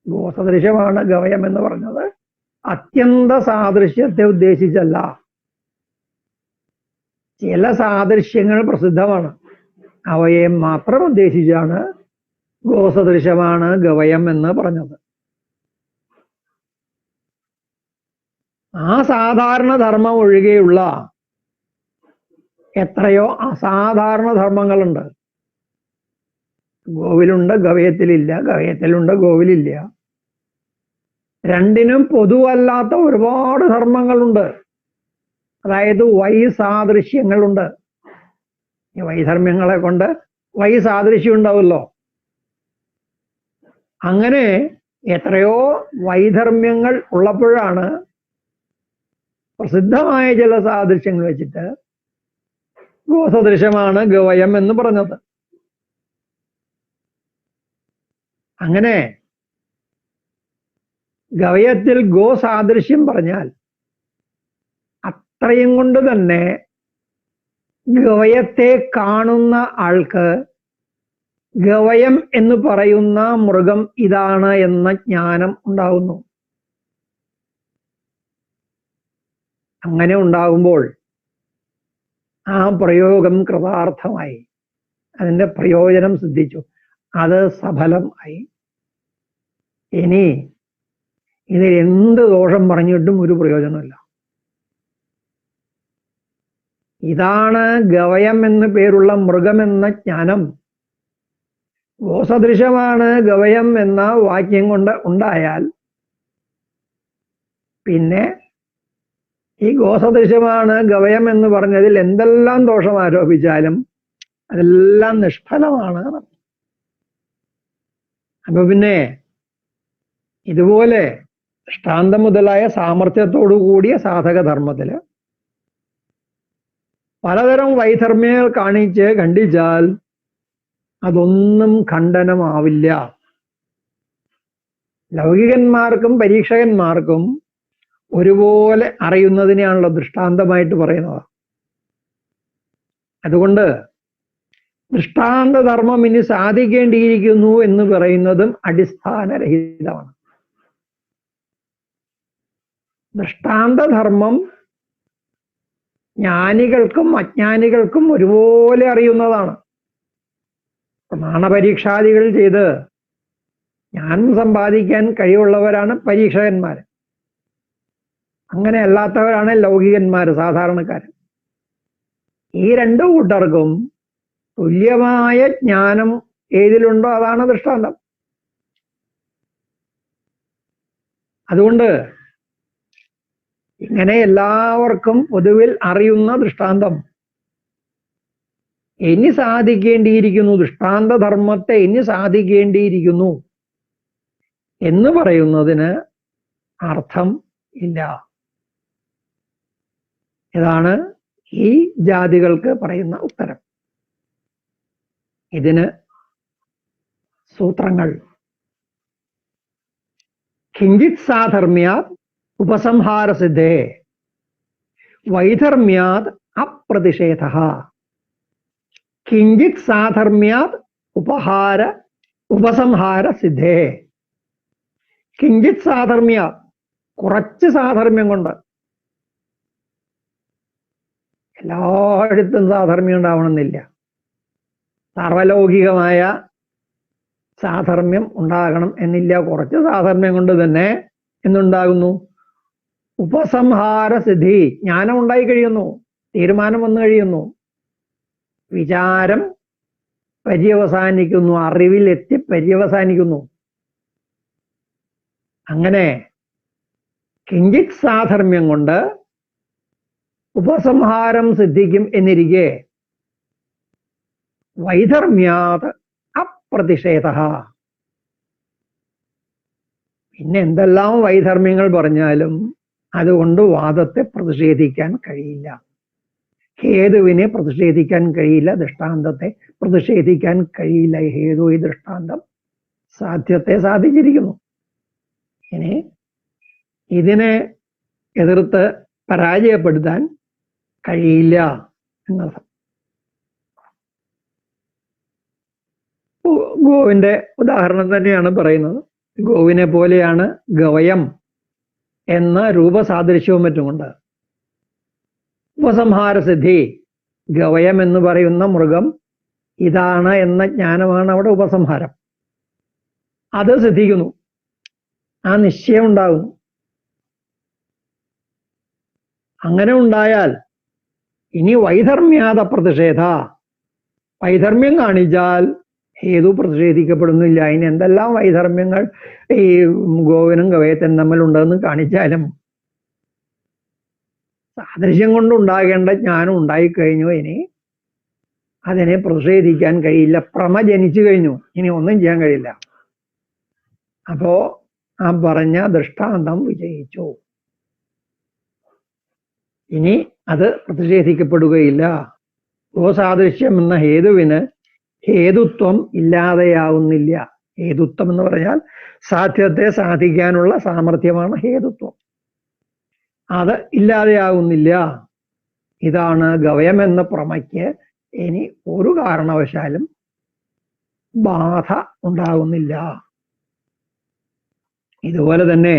ഗോസദൃശ്യമാണ് ഗവയം എന്ന് പറഞ്ഞത് അത്യന്ത സാദൃശ്യത്തെ ഉദ്ദേശിച്ചല്ല. ചില സാദൃശ്യങ്ങൾ പ്രസിദ്ധമാണ്, അവയെ മാത്രം ഉദ്ദേശിച്ചാണ് ഗോസദൃശ്യമാണ് ഗവയം എന്ന് പറഞ്ഞത്. ആ സാധാരണ ധർമ്മം ഒഴികെയുള്ള എത്രയോ അസാധാരണ ധർമ്മങ്ങളുണ്ട്. ഗോവിലുണ്ട്, ഗവയത്തിലില്ല, ഗവയത്തിലുണ്ട്, ഗോവിലില്ല. രണ്ടിനും പൊതുവല്ലാത്ത ഒരുപാട് ധർമ്മങ്ങളുണ്ട്. അതായത് വൈസാദൃശ്യങ്ങളുണ്ട്. ഈ വൈധർമ്മ്യങ്ങളെ കൊണ്ട് വൈസാദൃശ്യം ഉണ്ടാവുമല്ലോ. അങ്ങനെ എത്രയോ വൈധർമ്മ്യങ്ങൾ ഉള്ളപ്പോഴാണ് പ്രസിദ്ധമായ ചില സാദൃശ്യങ്ങൾ വെച്ചിട്ട് ഗോസദൃശ്യമാണ് ഗവയം എന്ന് പറഞ്ഞത്. അങ്ങനെ ഗവയത്തിൽ ഗോസാദൃശ്യം പറഞ്ഞാൽ അത്രയും കൊണ്ട് തന്നെ ഗവയത്തെ കാണുന്ന ആൾക്ക് ഗവയം എന്ന് പറയുന്ന മൃഗം ഇതാണ് എന്ന ജ്ഞാനം ഉണ്ടാകുന്നു. അങ്ങനെ ഉണ്ടാകുമ്പോൾ ആ പ്രയോഗം കൃതാർത്ഥമായി, അതിൻ്റെ പ്രയോജനം സിദ്ധിച്ചു, അത് സഫലമായി. ഇനി ഇതിൽ എന്ത് ദോഷം പറഞ്ഞിട്ടും ഒരു പ്രയോജനമില്ല. ഇതാണ് ഗവയം എന്ന് പേരുള്ള മൃഗം എന്ന ജ്ഞാനം ഗോസദൃശമാണ് ഗവയം എന്ന വാക്യം കൊണ്ട് ഉണ്ടായാൽ പിന്നെ ഈ ഗോസദൃശമാണ് ഗവയം എന്ന് പറഞ്ഞതിൽ എന്തെല്ലാം ദോഷം ആരോപിച്ചാലും അതെല്ലാം നിഷ്ഫലമാണ്. അപ്പൊ പിന്നെ ഇതുപോലെ ദൃഷ്ടാന്തം മുതലായ സാമർഥ്യത്തോടു കൂടിയ സാധകധർമ്മത്തില് പലതരം വൈധർമ്മ്യങ്ങൾ കണ്ടിച്ചാൽ അതൊന്നും ഖണ്ഡനമാവില്ല. ലൗകികന്മാർക്കും പരീക്ഷകന്മാർക്കും ഒരുപോലെ അറിയുന്നതിനെയാണല്ലോ ദൃഷ്ടാന്തമായിട്ട് പറയുന്നത്. അതുകൊണ്ട് ദൃഷ്ടാന്തധർമ്മം ഇനി സാധിക്കേണ്ടിയിരിക്കുന്നു എന്ന് പറയുന്നതും അടിസ്ഥാനരഹിതമാണ്. ദൃഷ്ടാന്തധർമ്മം ജ്ഞാനികൾക്കും അജ്ഞാനികൾക്കും ഒരുപോലെ അറിയുന്നതാണ്. പ്രമാണപരീക്ഷാദികൾ ചെയ്ത് ജ്ഞാനം സമ്പാദിക്കാൻ കഴിവുള്ളവരാണ് പരീക്ഷകന്മാർ. അങ്ങനെ അല്ലാത്തവരാണ് ലൗകികന്മാർ, സാധാരണക്കാർ. ഈ രണ്ടു കൂട്ടർക്കും തുല്യമായ ജ്ഞാനം ഏതിലുണ്ടോ അതാണ് ദൃഷ്ടാന്തം. അതുകൊണ്ട് ഇങ്ങനെ എല്ലാവർക്കും പൊതുവിൽ അറിയുന്ന ദൃഷ്ടാന്തം ഇനി സാധിക്കേണ്ടിയിരിക്കുന്നു, ദൃഷ്ടാന്തധർമ്മത്തെ ഇനി സാധിക്കേണ്ടിയിരിക്കുന്നു എന്ന് പറയുന്നതിന് അർത്ഥം ഇല്ല. ഇതാണ് ഈ ജാതികൾക്ക് പറയുന്ന ഉത്തരം. ഇതിന് സൂത്രങ്ങൾ: കിഞ്ചിത് സാധർമ്യാത് ഉപസംഹാരസിദ്ധേ വൈധർമ്യാത് അപ്രതിഷേധഃ. കിഞ്ചിത് സാധർമ്യാത് ഉപസംഹാരസിദ്ധേ. കിഞ്ചിത് സാധർമ്യാത്, കുറച്ച് സാധർമ്യം കൊണ്ട്. എല്ലായിടത്തും സാധർമ്യം ഉണ്ടാവണമെന്നില്ല. സർവലൗകികമായ സാധർമ്യം ഉണ്ടാകണം എന്നില്ല. കുറച്ച് സാധർമ്യം കൊണ്ട് തന്നെ എന്തുണ്ടാകുന്നു? ഉപസംഹാരസിദ്ധി, ജ്ഞാനം ഉണ്ടായി കഴിയുന്നു, തീരുമാനം വന്നു കഴിയുന്നു, വിചാരം പര്യവസാനിക്കുന്നു, അറിവിലെത്തി പര്യവസാനിക്കുന്നു. അങ്ങനെ കിഞ്ചിത് സാധർമ്യം കൊണ്ട് ഉപസംഹാരം സിദ്ധിക്കും എന്നിരിക്കെ വൈധർമ്യാത് അപ്രതിഷേധഃ. പിന്നെ എന്തെല്ലാം വൈധർമ്മ്യങ്ങൾ പറഞ്ഞാലും അതുകൊണ്ട് വാദത്തെ പ്രതിഷേധിക്കാൻ കഴിയില്ല, ഹേതുവിനെ പ്രതിഷേധിക്കാൻ കഴിയില്ല, ദൃഷ്ടാന്തത്തെ പ്രതിഷേധിക്കാൻ കഴിയില്ല. ഹേതു ഈ ദൃഷ്ടാന്തം സാധ്യത്തെ സാധിച്ചിരിക്കുന്നു. ഇനി ഇതിനെ എതിർത്ത് പരാജയപ്പെടുത്താൻ കഴിയില്ല എന്നർത്ഥം. ഗോവിന്റെ ഉദാഹരണം തന്നെയാണ് പറയുന്നത്. ഗോവിനെ പോലെയാണ് ഗവയം എന്ന രൂപസാദൃശ്യവും മറ്റും കൊണ്ട് ഉപസംഹാരസിദ്ധി. ഗവയം എന്ന് പറയുന്ന മൃഗം ഇതാണ് എന്ന ജ്ഞാനമാണ് അവിടെ ഉപസംഹാരം. അത് സിദ്ധിക്കുന്നു, ആ നിശ്ചയം ഉണ്ടാകുന്നു. അങ്ങനെ ഉണ്ടായാൽ ഇനി വൈധർമ്യാത പ്രതിഷേധ, വൈധർമ്മ്യം കാണിച്ചാൽ ഹേതു പ്രതിഷേധിക്കപ്പെടുന്നില്ല. ഇനി എന്തെല്ലാം വൈധർമ്മ്യങ്ങൾ ഈ ഗോവിനും ഗവയത്തിനും തമ്മിലുണ്ടെന്ന് കാണിച്ചാലും സാദൃശ്യം കൊണ്ടുണ്ടാകേണ്ട ജ്ഞാനം ഉണ്ടായിക്കഴിഞ്ഞു. ഇനി അതിനെ പ്രതിഷേധിക്കാൻ കഴിയില്ല. പ്രമ ജനിച്ചു കഴിഞ്ഞു, ഇനി ഒന്നും ചെയ്യാൻ കഴിയില്ല. അപ്പോ ആ പറഞ്ഞ ദൃഷ്ടാന്തം വിജയിച്ചു. ഇനി അത് പ്രതിഷേധിക്കപ്പെടുകയില്ല. ഗോസാദൃശ്യം എന്ന ഹേതുവിന് ഹേതുത്വം ഇല്ലാതെയാവുന്നില്ല. ഹേതുത്വം എന്ന് പറഞ്ഞാൽ സാധ്യത്തെ സാധിക്കാനുള്ള സാമർഥ്യമാണ് ഹേതുത്വം. അത് ഇല്ലാതെയാകുന്നില്ല. ഇതാണ് ഗവയം എന്ന പ്രമയ്ക്ക് ഇനി ഒരു കാരണവശാലും ബാധ ഉണ്ടാകുന്നില്ല. ഇതുപോലെ തന്നെ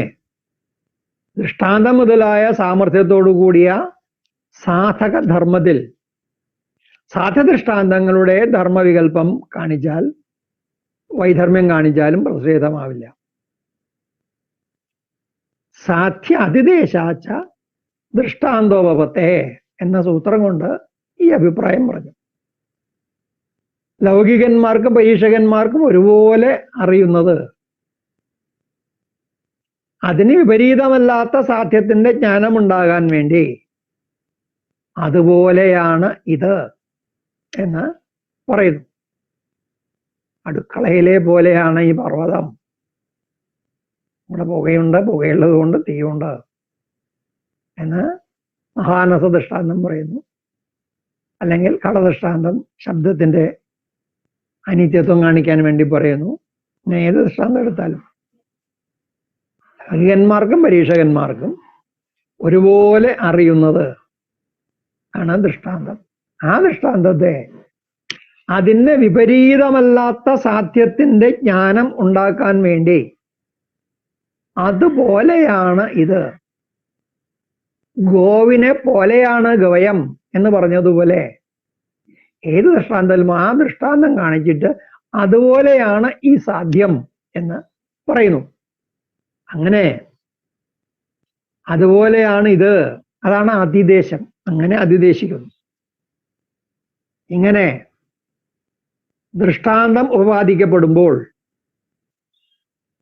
ദൃഷ്ടാന്തം മുതലായ സാമർഥ്യത്തോടു കൂടിയ സാധക ധർമ്മത്തിൽ സാധ്യദൃഷ്ടാന്തങ്ങളുടെ ധർമ്മവികല്പം കാണിച്ചാൽ, വൈധർമ്മ്യം കാണിച്ചാലും പ്രതിഷേധമാവില്ല. സാധ്യ അതിദേശാച്ച ദൃഷ്ടാന്തോപത്തെ എന്ന സൂത്രം കൊണ്ട് ഈ അഭിപ്രായം പറഞ്ഞു. ലൗകികന്മാർക്കും പരീക്ഷകന്മാർക്കും ഒരുപോലെ അറിയുന്നത് അതിന് വിപരീതമല്ലാത്ത സാധ്യത്തിന്റെ ജ്ഞാനമുണ്ടാകാൻ വേണ്ടി അതുപോലെയാണ് ഇത് എന്ന് പറയുന്നു. അടുക്കളയിലെ പോലെയാണ് ഈ പർവ്വതം. ഇവിടെ പുകയുണ്ട്, പുകയുള്ളത് കൊണ്ട് തീയുണ്ട് എന്ന് മഹാനസ ദൃഷ്ടാന്തം പറയുന്നു. അല്ലെങ്കിൽ ഘടദൃഷ്ടാന്തം ശബ്ദത്തിന്റെ അനിത്യത്വം കാണിക്കാൻ വേണ്ടി പറയുന്നു. ഏത് ദൃഷ്ടാന്തം എടുത്താലും ലൗകികന്മാർക്കും പരീക്ഷകന്മാർക്കും ഒരുപോലെ അറിയുന്നത് ആണ് ദൃഷ്ടാന്തം. ആ ദൃഷ്ടാന്തത്തെ അതിന് വിപരീതമല്ലാത്ത സാധ്യത്തിന്റെ ജ്ഞാനം ഉണ്ടാക്കാൻ വേണ്ടി അതുപോലെയാണ് ഇത്, ഗോവിനെ പോലെയാണ് ഗവയം എന്ന് പറഞ്ഞതുപോലെ ഏത് ദൃഷ്ടാന്തത്തിലും ആ ദൃഷ്ടാന്തം കാണിച്ചിട്ട് അതുപോലെയാണ് ഈ സാധ്യം എന്ന് പറയുന്നു. അങ്ങനെ അതുപോലെയാണ് ഇത്, അതാണ് അതിദേശം. അങ്ങനെ അതിദേശിക്കുന്നു. ഇങ്ങനെ ദൃഷ്ടാന്തം ഉപപാദിക്കപ്പെടുമ്പോൾ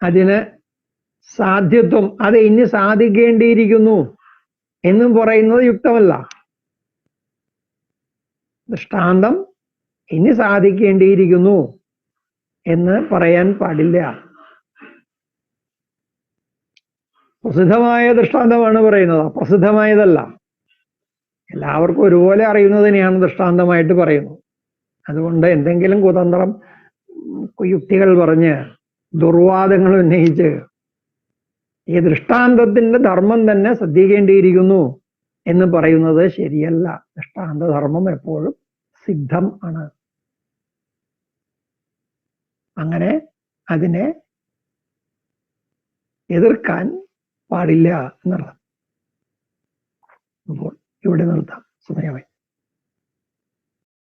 അതിന് സാധ്യത്വം, അത് ഇനി സാധിക്കേണ്ടിയിരിക്കുന്നു എന്നും പറയുന്നത് യുക്തമല്ല. ദൃഷ്ടാന്തം ഇനി സാധിക്കേണ്ടിയിരിക്കുന്നു എന്ന് പറയാൻ പാടില്ല. പ്രസിദ്ധമായ ദൃഷ്ടാന്തമാണ് പറയുന്നത്, അപ്രസിദ്ധമായതല്ല. എല്ലാവർക്കും ഒരുപോലെ അറിയുന്നതിനെയാണ് ദൃഷ്ടാന്തമായിട്ട് പറയുന്നത്. അതുകൊണ്ട് എന്തെങ്കിലും കുതന്ത്രം, യുക്തികൾ പറഞ്ഞ് ദുർവാദങ്ങൾ ഉന്നയിച്ച് ഈ ദൃഷ്ടാന്തത്തിന്റെ ധർമ്മം തന്നെ ശ്രദ്ധിക്കേണ്ടിയിരിക്കുന്നു എന്ന് പറയുന്നത് ശരിയല്ല. ദൃഷ്ടാന്ത ധർമ്മം എപ്പോഴും സിദ്ധം ആണ്. അങ്ങനെ അതിനെ എതിർക്കാൻ പാടില്ല എന്നർത്ഥം. അപ്പോൾ ഇവിടെ നിർത്താം, സമയമായി.